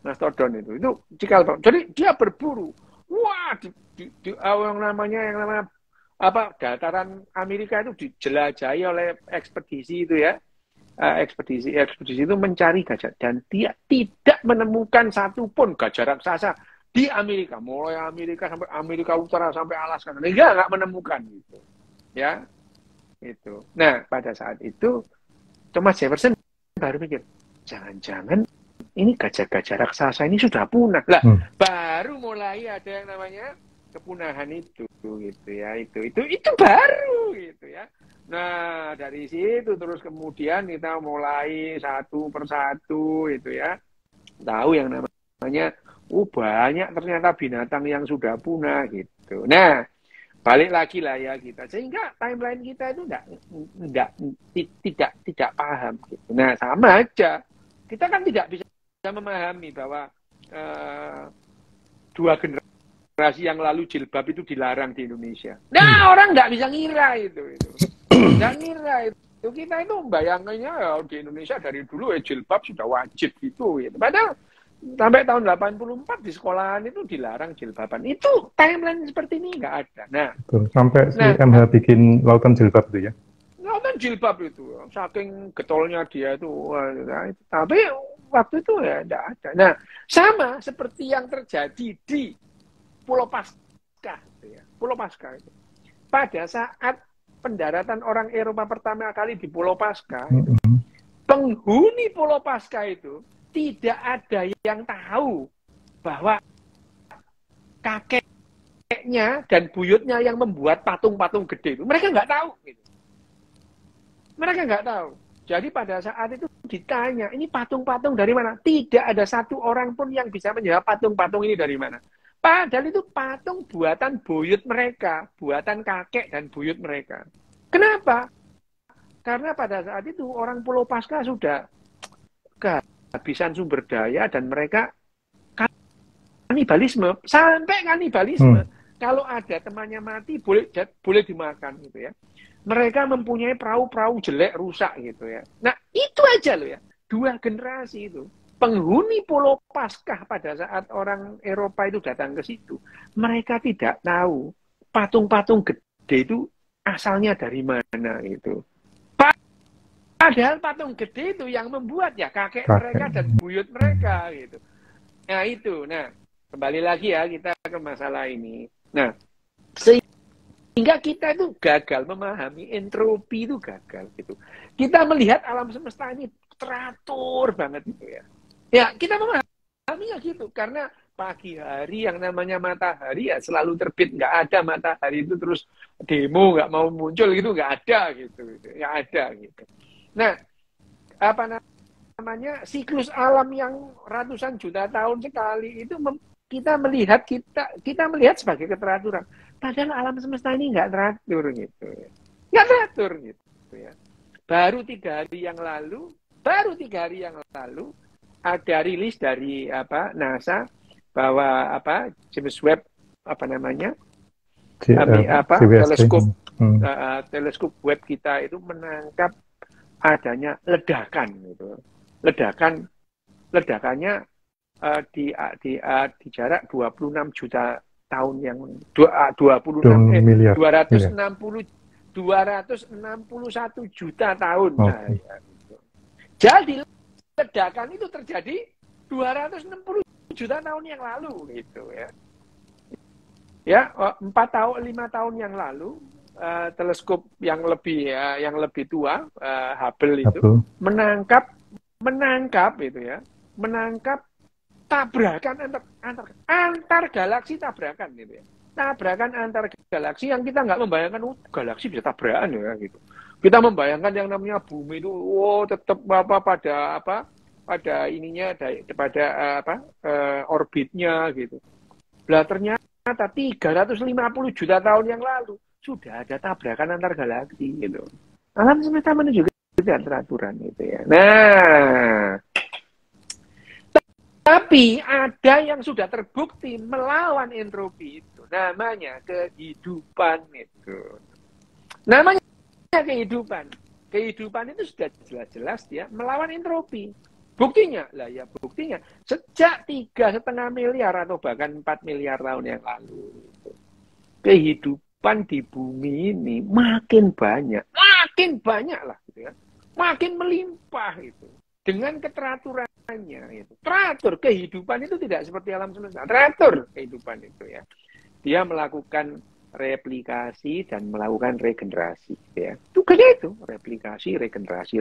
Mastodon itu cikal bakal. Jadi dia berburu. Wah, yang namanya dataran Amerika itu dijelajahi oleh ekspedisi itu ya. Ekspedisi itu mencari gajah dan dia tidak menemukan satupun gajah raksasa di Amerika, mulai Amerika sampai Amerika Utara sampai Alaska, nggak menemukan gitu, ya itu. Nah, pada saat itu Thomas Jefferson baru mikir, jangan-jangan ini gajah-gajah raksasa ini sudah punah lah. Baru mulai ada yang namanya kepunahan itu gitu ya, itu baru gitu ya. Nah, dari situ terus kemudian kita mulai satu persatu itu ya, tahu yang namanya banyak ternyata binatang yang sudah punah gitu. Nah, balik lagi lah ya kita, sehingga timeline kita itu tidak paham gitu. Nah, sama aja kita kan tidak bisa memahami bahwa 2 generasi yang lalu jilbab itu dilarang di Indonesia. Nah, orang nggak bisa ngira itu. Nggak ngira itu. Kita itu membayangkannya ya, di Indonesia dari dulu jilbab sudah wajib gitu. Padahal sampai tahun 84 di sekolahan itu dilarang jilbaban. Itu timeline seperti ini nggak ada. Nah, sampai si MH bikin lautan jilbab itu ya? Lautan jilbab itu, saking getolnya dia itu. Tapi waktu itu ya nggak ada. Nah, sama seperti yang terjadi di Pulau Paskah. Ya. Pulau Paskah itu. Pada saat pendaratan orang Eropa pertama kali di Pulau Paskah, penghuni Pulau Paskah itu tidak ada yang tahu bahwa kakeknya dan buyutnya yang membuat patung-patung gede itu. Mereka nggak tahu. Gitu. Mereka nggak tahu. Jadi pada saat itu ditanya, ini patung-patung dari mana? Tidak ada satu orang pun yang bisa menjawab patung-patung ini dari mana. Padahal itu patung buatan buyut mereka, buatan kakek dan buyut mereka. Kenapa? Karena pada saat itu orang Pulau Paskah sudah kehabisan sumber daya dan mereka kanibalisme, sampai kanibalisme. Kalau ada temannya mati boleh dimakan gitu ya. Mereka mempunyai perahu-perahu jelek rusak gitu ya. Nah itu aja loh ya, 2 generasi itu. Penghuni Pulau Paskah pada saat orang Eropa itu datang ke situ, mereka tidak tahu patung-patung gede itu asalnya dari mana itu. Padahal patung gede itu yang membuat ya kakek mereka dan buyut mereka gitu. Nah itu, nah kembali lagi ya kita ke masalah ini. Nah sehingga kita itu gagal memahami entropi itu gagal gitu. Kita melihat alam semesta ini teratur banget gitu ya. Ya kita memahaminya gitu karena pagi hari yang namanya matahari ya selalu terbit, nggak ada matahari itu terus demo nggak mau muncul gitu, nggak ada gitu, nggak ada gitu. Nah apa namanya siklus alam yang ratusan juta tahun sekali itu kita melihat sebagai keteraturan. Padahal alam semesta ini nggak teratur gitu ya. Nggak teratur gitu ya. Baru 3 hari yang lalu ada rilis dari NASA bahwa James Webb teleskop Webb kita itu menangkap adanya ledakan gitu. Ledakannya di jarak 26 juta tahun yang 261 juta tahun. Nah, ya, gitu. Jadi ledakan itu terjadi 260 juta tahun yang lalu gitu ya. Ya, 5 tahun yang lalu teleskop yang lebih tua Hubble itu menangkap itu ya. Menangkap tabrakan antar galaksi tabrakan gitu ya. Tabrakan antar galaksi yang kita nggak membayangkan galaksi bisa tabrakan ya gitu. Kita membayangkan yang namanya bumi itu tetap pada ininya pada orbitnya gitu. Lah ternyata 350 juta tahun yang lalu sudah ada tabrakan antar galaksi gitu. Alam semesta menunjukkan keteraturan gitu ya. Nah, tapi ada yang sudah terbukti melawan entropi itu. Namanya kehidupan itu. Namanya kehidupan. Kehidupan itu sudah jelas-jelas dia melawan entropi. Buktinya, sejak 3,5 miliar atau bahkan 4 miliar tahun yang lalu. Kehidupan di bumi ini makin banyak lah gitu ya. Makin melimpah itu. Dengan keteraturannya itu. Teratur kehidupan itu tidak seperti alam semesta. Teratur kehidupan itu ya. Dia melakukan replikasi dan melakukan regenerasi ya. Tugasnya itu replikasi, regenerasi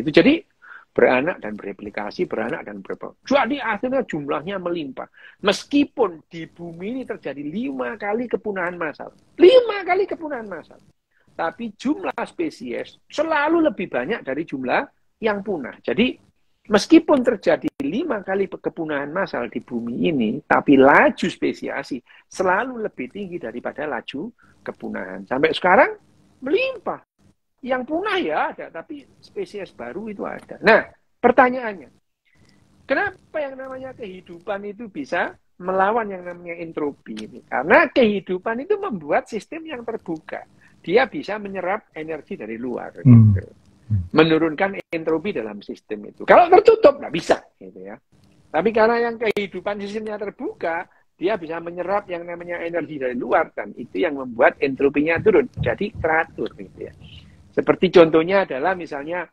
gitu. Jadi beranak dan bereplikasi, Jadi akhirnya jumlahnya melimpah. Meskipun di bumi ini terjadi 5 kali kepunahan massal. 5 kali kepunahan massal. Tapi jumlah spesies selalu lebih banyak dari jumlah yang punah. Jadi meskipun terjadi 5 kali kepunahan massal di bumi ini, tapi laju spesiasi selalu lebih tinggi daripada laju kepunahan. Sampai sekarang melimpah. Yang punah ya ada, tapi spesies baru itu ada. Nah, pertanyaannya, kenapa yang namanya kehidupan itu bisa melawan yang namanya entropi ini? Karena kehidupan itu membuat sistem yang terbuka. Dia bisa menyerap energi dari luar. Gitu. Menurunkan entropi dalam sistem itu. Kalau tertutup nggak bisa, gitu ya. Tapi karena yang kehidupan sistemnya terbuka, dia bisa menyerap yang namanya energi dari luar dan itu yang membuat entropinya turun. Jadi teratur, gitu ya. Seperti contohnya adalah misalnya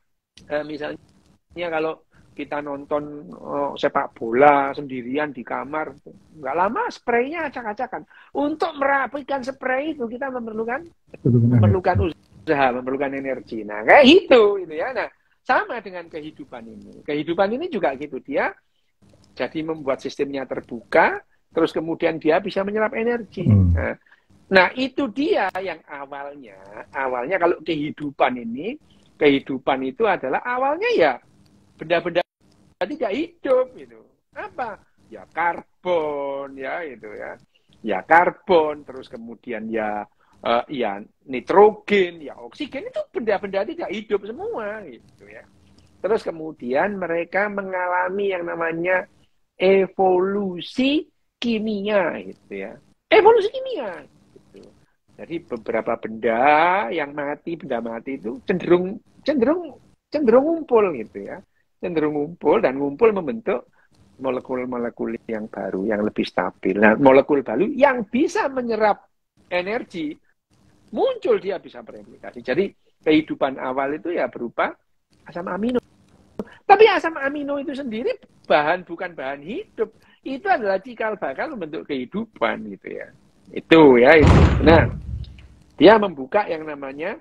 kalau kita nonton sepak bola sendirian di kamar, nggak lama spraynya acak-acakan. Untuk merapikan spray itu kita memerlukan usaha, memerlukan energi. Nah, kayak gitu ya. Nah, sama dengan kehidupan ini. Kehidupan ini juga gitu, dia jadi membuat sistemnya terbuka, terus kemudian dia bisa menyerap energi. Nah, itu dia yang awalnya kalau kehidupan itu adalah awalnya ya benda-benda tidak hidup gitu. Apa? Ya karbon ya itu ya. Ya karbon, terus kemudian ya nitrogen, ya oksigen, itu benda-benda tidak hidup semua gitu ya. Terus kemudian mereka mengalami yang namanya evolusi kimia gitu ya. Evolusi kimia gitu. Jadi beberapa benda mati itu cenderung ngumpul gitu ya. Cenderung ngumpul dan ngumpul membentuk molekul-molekul yang baru, yang lebih stabil. Nah, molekul baru yang bisa menyerap energi, muncul dia bisa bereplikasi. Jadi kehidupan awal itu ya berupa asam amino. Tapi asam amino itu sendiri bukan bahan hidup. Itu adalah cikal bakal membentuk kehidupan gitu ya. Itu. Nah, dia membuka yang namanya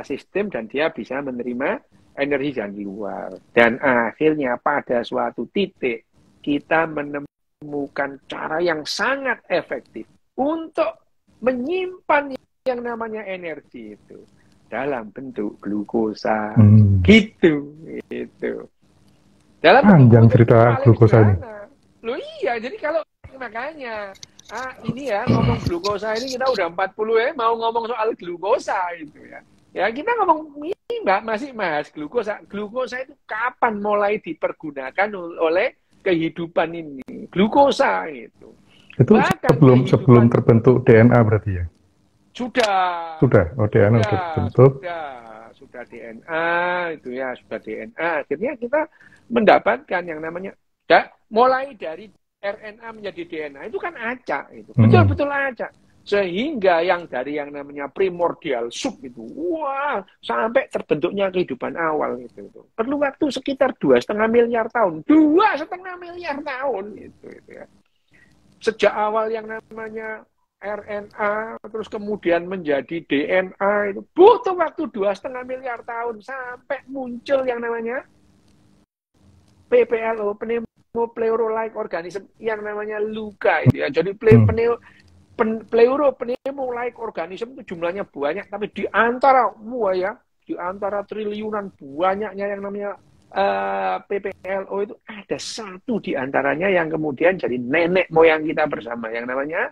sistem dan dia bisa menerima energi dari luar. Dan akhirnya pada suatu titik kita menemukan cara yang sangat efektif untuk menyimpan yang namanya energi itu dalam bentuk glukosa. Gitu. Dalam panjang cerita glukosa ini. Loh iya, jadi kalau makanya ini ya ngomong glukosa ini kita udah 40 ya, mau ngomong soal glukosa itu ya. Ya kita ngomong ini Mbak masih Mas glukosa. Glukosa itu kapan mulai dipergunakan oleh kehidupan ini? Glukosa itu. Itu sebelum terbentuk DNA berarti ya? Sudah. Oh, DNA sudah terbentuk. Sudah DNA itu ya, sudah DNA. Akhirnya kita mendapatkan yang namanya mulai dari RNA menjadi DNA itu kan acak itu. Betul-betul acak. Sehingga yang dari yang namanya primordial soup itu, wah, sampai terbentuknya kehidupan awal itu. Perlu waktu sekitar 2,5 miliar tahun. 2,5 miliar tahun itu ya. Sejak awal yang namanya RNA, terus kemudian menjadi DNA itu butuh waktu 2,5 miliar tahun sampai muncul yang namanya PPLO, pneumopleural-like organism, yang namanya LUCA itu ya. Jadi pneumopleural-like organism itu jumlahnya banyak, tapi di antara triliunan banyaknya yang namanya PPLO itu ada satu di antaranya yang kemudian jadi nenek moyang kita bersama, yang namanya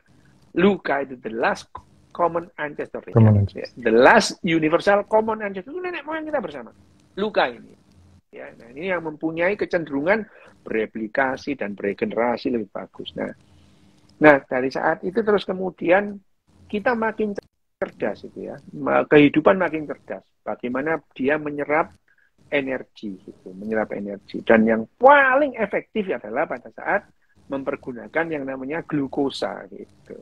LUCA itu, the last common ancestor. The last universal common ancestor itu nenek moyang kita bersama. LUCA ini. Ya, nah ini yang mempunyai kecenderungan bereplikasi dan beregenerasi lebih bagus. Nah dari saat itu terus kemudian kita makin cerdas itu ya, kehidupan makin cerdas. Bagaimana dia menyerap energi gitu, Dan yang paling efektif adalah pada saat mempergunakan yang namanya glukosa gitu.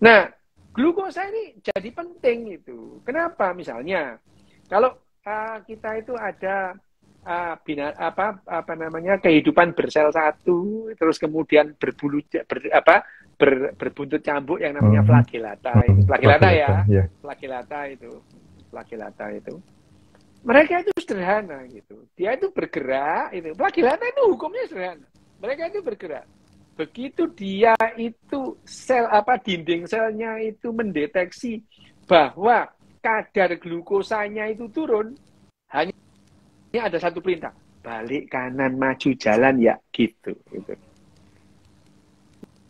Nah, glukosa ini jadi penting itu. Kenapa? Misalnya kalau kita itu ada kehidupan bersel satu, terus kemudian berbuntut cambuk yang namanya flagellata. Flagellata itu. Mereka itu sederhana gitu. Dia itu bergerak itu. Flagellata itu hukumnya sederhana. Mereka itu bergerak. Begitu dia itu dinding selnya itu mendeteksi bahwa kadar glukosanya itu turun, hanya ada satu perintah, balik kanan maju jalan ya gitu.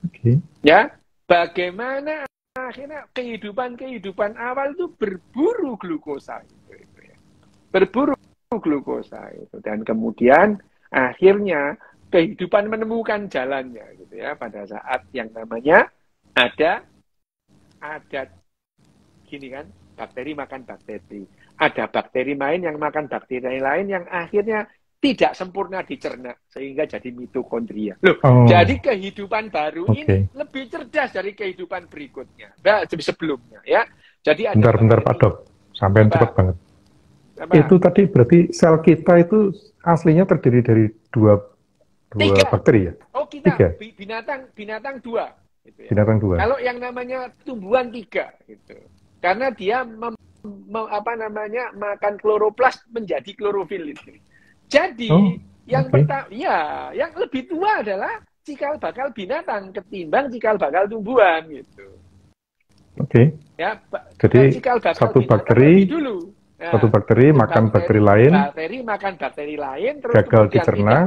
Okay. Ya, bagaimana akhirnya kehidupan awal itu berburu glukosa itu ya. Berburu glukosa itu, dan kemudian akhirnya kehidupan menemukan jalannya gitu ya, pada saat yang namanya ada gini kan, bakteri makan bakteri. Ada bakteri lain yang makan bakteri lain yang akhirnya tidak sempurna dicerna sehingga jadi mitokondria. Jadi kehidupan baru ini lebih cerdas dari kehidupan berikutnya. Sebelumnya ya. Jadi bentar Pak Dok, sampai cepat banget. Itu tadi berarti sel kita itu aslinya terdiri dari dua bakteri ya? Oh, kita binatang 2 gitu ya. Binatang 2. Kalau yang namanya tumbuhan 3 gitu. Karena dia makan kloroplas menjadi klorofil itu. Jadi yang pertama, ya, yang lebih tua adalah cikal bakal binatang ketimbang cikal bakal tumbuhan gitu. Oke. Ya, jadi cikal bakal satu bakteri dulu. Nah, satu bakteri makan bakteri lain. Bakteri makan bakteri lain, terus gagal kemudian dicerna,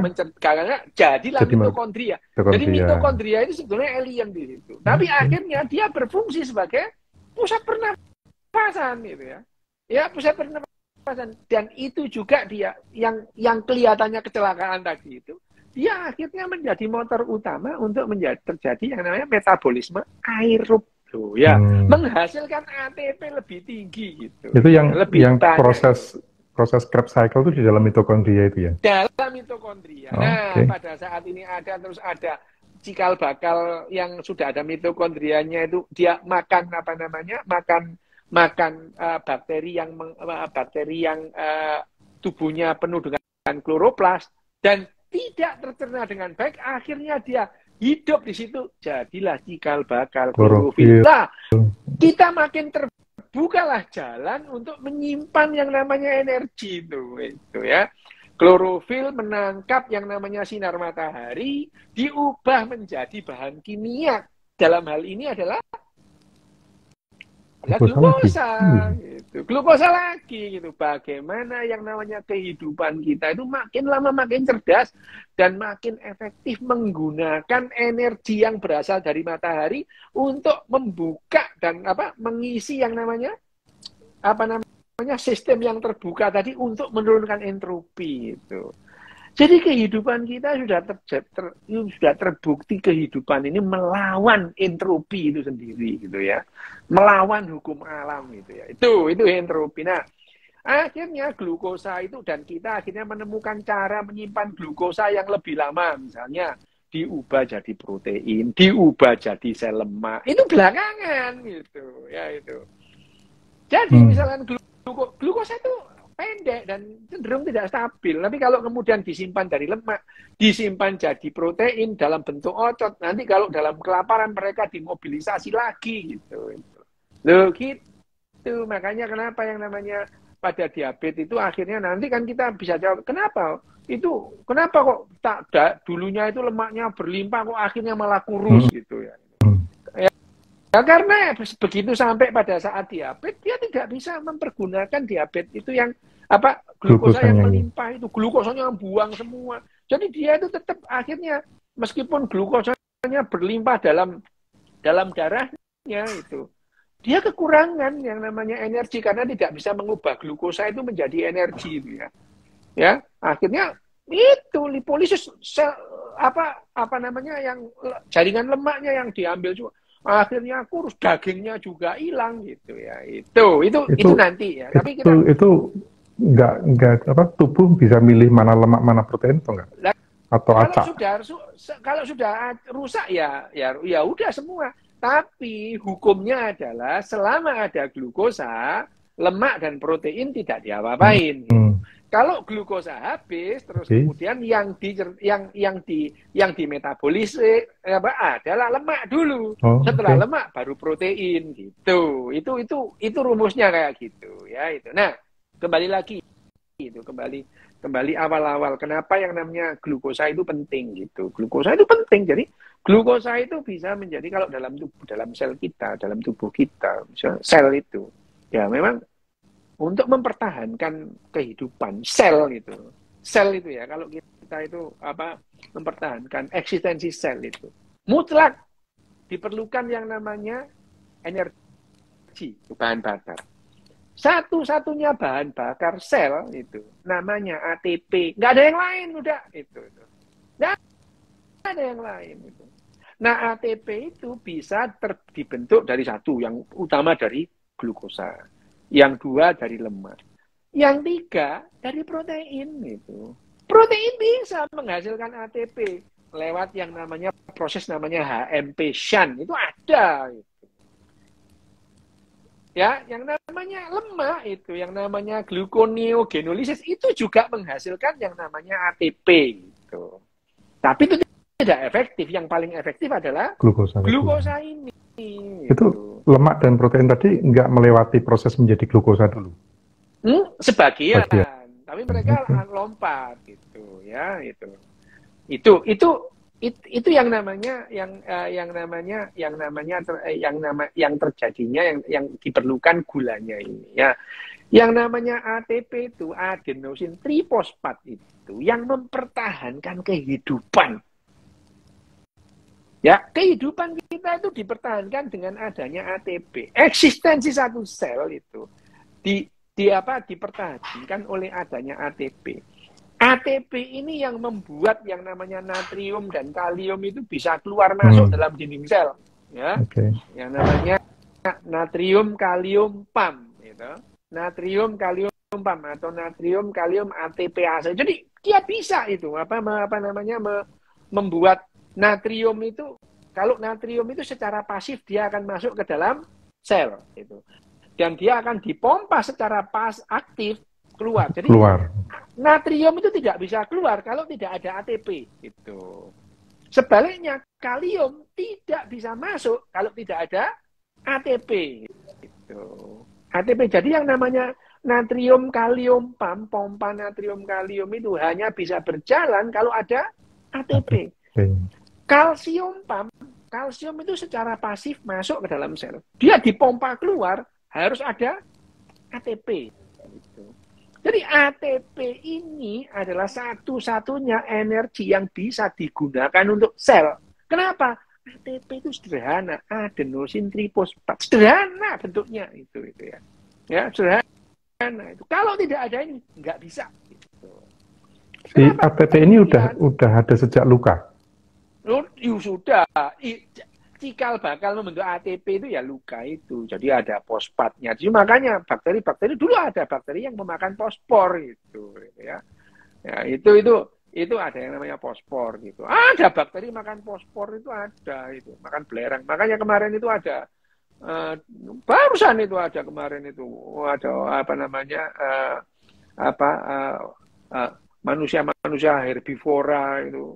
jadilah mitokondria. Jadi mitokondria itu sebetulnya alien di situ. Tapi akhirnya dia berfungsi sebagai pusat pernapasan gitu ya. Ya, pusat pernapasan. Dan itu juga dia yang kelihatannya kecelakaan tadi itu, dia akhirnya menjadi motor utama untuk terjadi yang namanya metabolisme aerob. Ya, menghasilkan ATP lebih tinggi gitu. Itu yang proses Krebs cycle itu di dalam mitokondria itu ya? Dalam mitokondria. Pada saat ini terus ada cikal bakal yang sudah ada mitokondrianya itu dia makan bakteri yang tubuhnya penuh dengan kloroplas dan tidak tercerna dengan baik, akhirnya dia hidup di situ, jadilah cikal bakal klorofil. Nah, kita makin terbukalah jalan untuk menyimpan yang namanya energi itu ya. Klorofil menangkap yang namanya sinar matahari, diubah menjadi bahan kimia. Dalam hal ini adalah glukosa gitu. Glukosa lagi gitu. Bagaimana yang namanya kehidupan kita itu makin lama makin cerdas dan makin efektif menggunakan energi yang berasal dari matahari untuk membuka dan mengisi yang namanya sistem yang terbuka tadi untuk menurunkan entropi itu. Jadi kehidupan kita sudah terbukti kehidupan ini melawan entropi itu sendiri gitu ya. Melawan hukum alam gitu ya. Itu entropi. Nah, akhirnya glukosa itu dan kita akhirnya menemukan cara menyimpan glukosa yang lebih lama, misalnya diubah jadi protein, diubah jadi sel lemak. Itu belakangan gitu ya itu. Jadi misalnya glukosa itu pendek dan cenderung tidak stabil. Tapi kalau kemudian disimpan dari lemak, disimpan jadi protein dalam bentuk ocot, nanti kalau dalam kelaparan mereka dimobilisasi lagi gitu. Loh gitu. Makanya kenapa yang namanya pada diabetes itu akhirnya nanti kan kita bisa jawab, kenapa kok dulunya itu lemaknya berlimpah kok akhirnya malah kurus gitu ya. Ya karena begitu sampai pada saat diabetes, dia tidak bisa mempergunakan diabetes itu yang glukosa yang melimpah itu, glukosanya buang semua. Jadi dia itu tetap akhirnya meskipun glukosanya berlimpah dalam darahnya itu, dia kekurangan yang namanya energi karena tidak bisa mengubah glukosa itu menjadi energi itu ya. Ya, akhirnya itu lipolisis yang jaringan lemaknya yang diambil juga. Akhirnya kurus, dagingnya juga hilang gitu ya. Itu nanti ya. Tapi itu enggak tubuh bisa milih mana lemak mana protein atau enggak? Atau acak? Kalau sudah rusak ya udah semua. Tapi hukumnya adalah selama ada glukosa, lemak dan protein tidak diapa-apain. Kalau glukosa habis, terus kemudian yang dimetabolisme adalah lemak dulu. Setelah lemak baru protein gitu. Itu rumusnya kayak gitu ya itu. Nah, kembali lagi itu kembali awal-awal kenapa yang namanya glukosa itu penting gitu. Glukosa itu penting. Jadi glukosa itu bisa menjadi kalau dalam sel kita, dalam tubuh kita, misalnya sel itu ya memang untuk mempertahankan kehidupan sel itu ya kalau kita itu mempertahankan eksistensi sel itu mutlak diperlukan yang namanya energi, bahan bakar. Satu-satunya bahan bakar sel itu namanya ATP, nggak ada yang lain udah itu. Nggak ada yang lain itu. Nah ATP itu bisa dibentuk dari satu yang utama dari glukosa. Yang dua dari lemak. Yang tiga dari protein itu. Protein bisa menghasilkan ATP lewat yang namanya proses HMP Shunt itu ada. Gitu. Ya, yang namanya lemak itu, yang namanya gluconeogenolisis itu juga menghasilkan yang namanya ATP gitu. Tapi itu tidak efektif. Yang paling efektif adalah glukosa ini. Itu lemak dan protein tadi nggak melewati proses menjadi glukosa dulu? Sebagian. Tapi mereka lompat gitu ya, itu yang namanya yang terjadinya yang diperlukan gulanya ini ya. Yang namanya ATP itu adenosin trifosfat itu yang mempertahankan kehidupan. Ya, kehidupan kita itu dipertahankan dengan adanya ATP. Eksistensi satu sel itu dipertahankan oleh adanya ATP. ATP ini yang membuat yang namanya natrium dan kalium itu bisa keluar masuk dalam dinding sel, ya. Yang namanya natrium kalium PAM, gitu. Natrium kalium PAM atau natrium kalium ATPase. Jadi dia bisa itu membuat natrium itu, kalau natrium itu secara pasif dia akan masuk ke dalam sel itu. Dan dia akan dipompa secara aktif keluar. Jadi natrium itu tidak bisa keluar kalau tidak ada ATP gitu. Sebaliknya kalium tidak bisa masuk kalau tidak ada ATP gitu. ATP, jadi yang namanya natrium kalium PAM, pompa natrium kalium itu hanya bisa berjalan kalau ada ATP. Kalsium PAM, kalsium itu secara pasif masuk ke dalam sel. Dia dipompa keluar, harus ada ATP. Gitu. Jadi ATP ini adalah satu-satunya energi yang bisa digunakan untuk sel. Kenapa? ATP itu sederhana, adenosin trifosfat. Sederhana bentuknya itu ya. Ya, sederhana itu. Kalau tidak ada ini nggak bisa. Gitu. Si ATP ini udah ada sejak luka. Sudah. Cikal bakal membentuk ATP itu ya luka itu. Jadi ada fosfatnya. Jadi makanya bakteri-bakteri dulu ada bakteri yang memakan fosfor gitu ya. Ya, itu ada yang namanya fosfor gitu. Ada bakteri makan fosfor itu ada itu, makan belerang. Makanya kemarin itu ada barusan itu ada kemarin itu ada manusia herbivora itu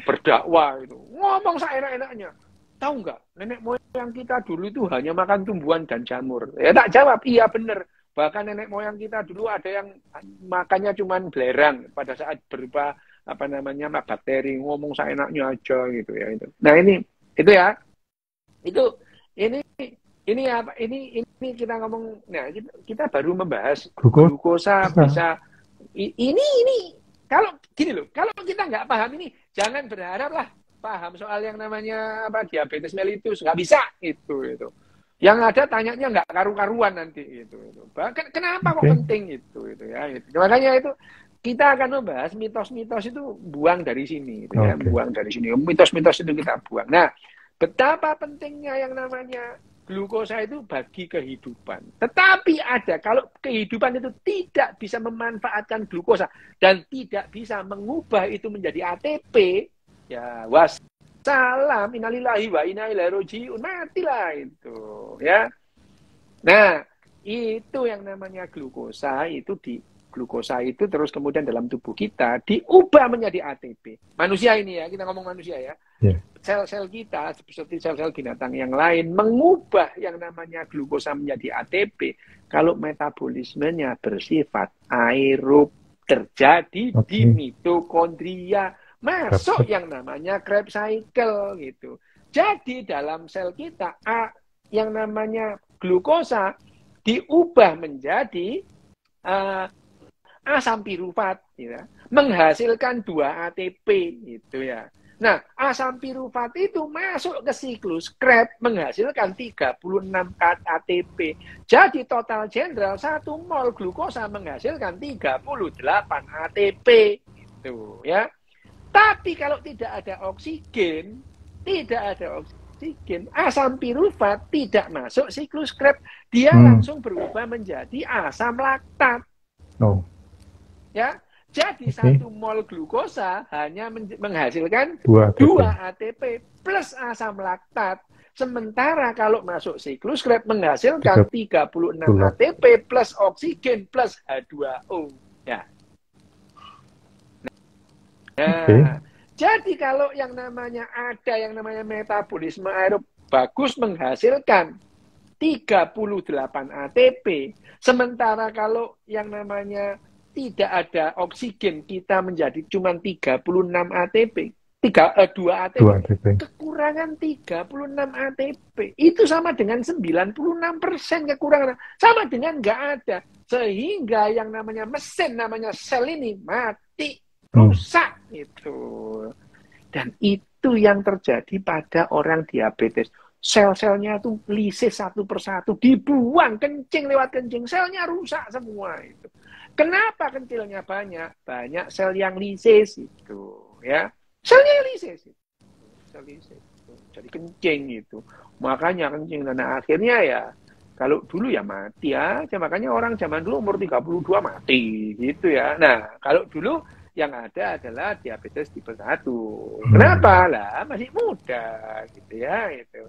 berdakwah itu ngomong seenak-enaknya. Tahu nggak, nenek moyang kita dulu itu hanya makan tumbuhan dan jamur. Ya tak jawab, iya bener. Bahkan nenek moyang kita dulu ada yang makannya cuman belerang pada saat berupa bakteri, ngomong seenaknya aja gitu ya itu. Nah ini kita ngomong, nah kita baru membahas glukosa bisa ini kalau gini loh, kalau kita nggak paham ini jangan berharap lah paham soal yang namanya diabetes mellitus, nggak bisa itu. Yang ada tanyanya nggak karu-karuan nanti itu. Bahkan kenapa kok penting itu ya. Itu. Makanya itu kita akan membahas mitos-mitos itu buang dari sini gitu ya, buang dari sini. Mitos-mitos itu kita buang. Nah, betapa pentingnya yang namanya glukosa itu bagi kehidupan. Tetapi kalau kehidupan itu tidak bisa memanfaatkan glukosa dan tidak bisa mengubah itu menjadi ATP, ya wassalam, innalillahi wa inna ilaihi raji'un, matilah itu, ya. Nah, itu yang namanya glukosa itu terus kemudian dalam tubuh kita diubah menjadi ATP. Manusia ini ya, kita ngomong manusia ya. Yeah. Sel-sel kita seperti sel-sel binatang yang lain mengubah yang namanya glukosa menjadi ATP kalau metabolismenya bersifat aerob, terjadi di mitokondria, masuk yang namanya Krebs cycle gitu. Jadi dalam sel kita yang namanya glukosa diubah menjadi asam pirufat ya, menghasilkan 2 ATP gitu ya. Nah, asam pirufat itu masuk ke siklus Krebs menghasilkan 36 ATP. Jadi total general 1 mol glukosa menghasilkan 38 ATP gitu ya. Tapi kalau tidak ada oksigen, asam pirufat tidak masuk siklus Krebs, dia langsung berubah menjadi asam laktat. Ya. Jadi 1 mol glukosa hanya menghasilkan 2 ATP plus asam laktat. Sementara kalau masuk siklus Krebs menghasilkan 36 ATP plus oksigen plus H2O. Ya. Nah, jadi kalau yang namanya metabolisme aerob bagus menghasilkan 38 ATP. Sementara kalau yang namanya tidak ada oksigen, kita menjadi cuma 36 ATP. 2 ATP. Kekurangan 36 ATP. Itu sama dengan 96% kekurangan. Sama dengan nggak ada. Sehingga yang namanya mesin, namanya sel ini mati, rusak. Dan itu yang terjadi pada orang diabetes. Sel-selnya itu lisis satu persatu, dibuang kencing lewat kencing, selnya rusak semua itu. Kenapa kencingnya banyak? Banyak sel yang lisis itu, ya. Selnya lisis itu. Sel lisis itu. Jadi kencing itu. Makanya kencing, dan akhirnya ya kalau dulu ya mati aja. Makanya orang zaman dulu umur 32 mati gitu ya. Nah, kalau dulu yang ada adalah diabetes tipe 1. Kenapa? Lah masih muda gitu ya, itu.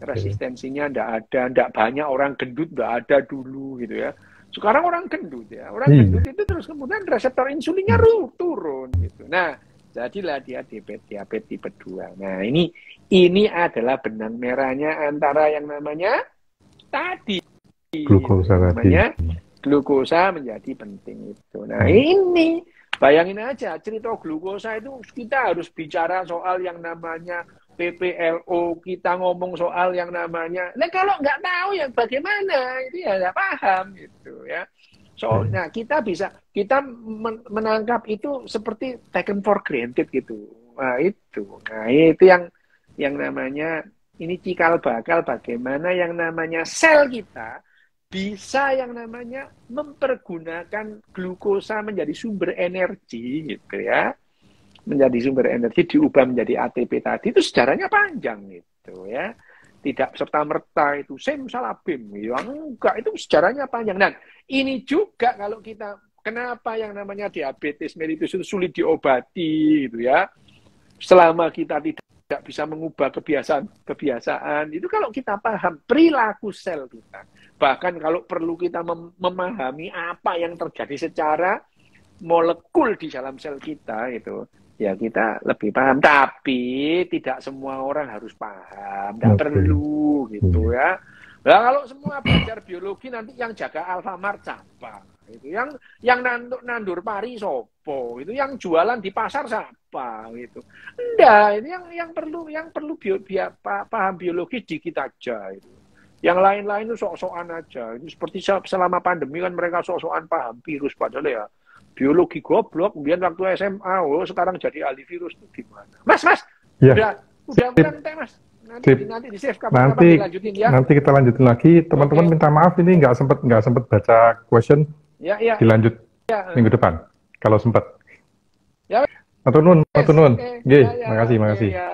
Resistensinya enggak banyak, orang gendut enggak ada dulu gitu ya. Sekarang orang gendut ya. Orang gendut itu terus kemudian reseptor insulinnya turun gitu. Nah, jadilah dia diabetes tipe 2. Nah, ini adalah benang merahnya antara yang namanya tadi glukosa namanya glukosa menjadi penting itu. Nah, ini bayangin aja, cerita glukosa itu kita harus bicara soal yang namanya PPLO, kita ngomong soal yang namanya, nah kalau nggak tahu ya bagaimana, itu ya nggak paham gitu ya. Nah kita menangkap itu seperti taken for granted gitu. Nah itu yang namanya, ini cikal bakal bagaimana yang namanya sel kita bisa yang namanya mempergunakan glukosa menjadi sumber energi gitu ya. Menjadi sumber energi diubah menjadi ATP tadi, itu sejarahnya panjang gitu ya. Tidak serta-merta itu simsalabim gitu. Enggak, itu sejarahnya panjang. Dan ini juga kalau kita, kenapa yang namanya diabetes mellitus itu sulit diobati gitu ya. Selama kita tidak bisa mengubah kebiasaan itu, kalau kita paham perilaku sel kita, bahkan kalau perlu kita memahami apa yang terjadi secara molekul di dalam sel kita itu, ya kita lebih paham. Tapi tidak semua orang harus paham, tidak perlu gitu ya. Nah, kalau semua belajar biologi, nanti yang jaga Alfamart siapa? Itu yang nandur pari sopo, itu yang jualan di pasar siapa gitu. Enggak, ini yang perlu paham biologi dikit aja itu. Yang lain-lain itu sok-sokan aja. Itu seperti selama pandemi kan mereka sok-sokan paham virus, padahal ya biologi goblok. Kemudian waktu SMA, sekarang jadi ahli virus itu gimana? Mas, ya. udah teh Mas. Nanti di save kapan dilanjutin ya. Nanti kita lanjutin lagi. Teman-teman minta maaf ini nggak sempet baca question. Ya. Dilanjut minggu depan kalau sempat. Ya. Matur nuwun. Okay. Nggih, makasih. Ya.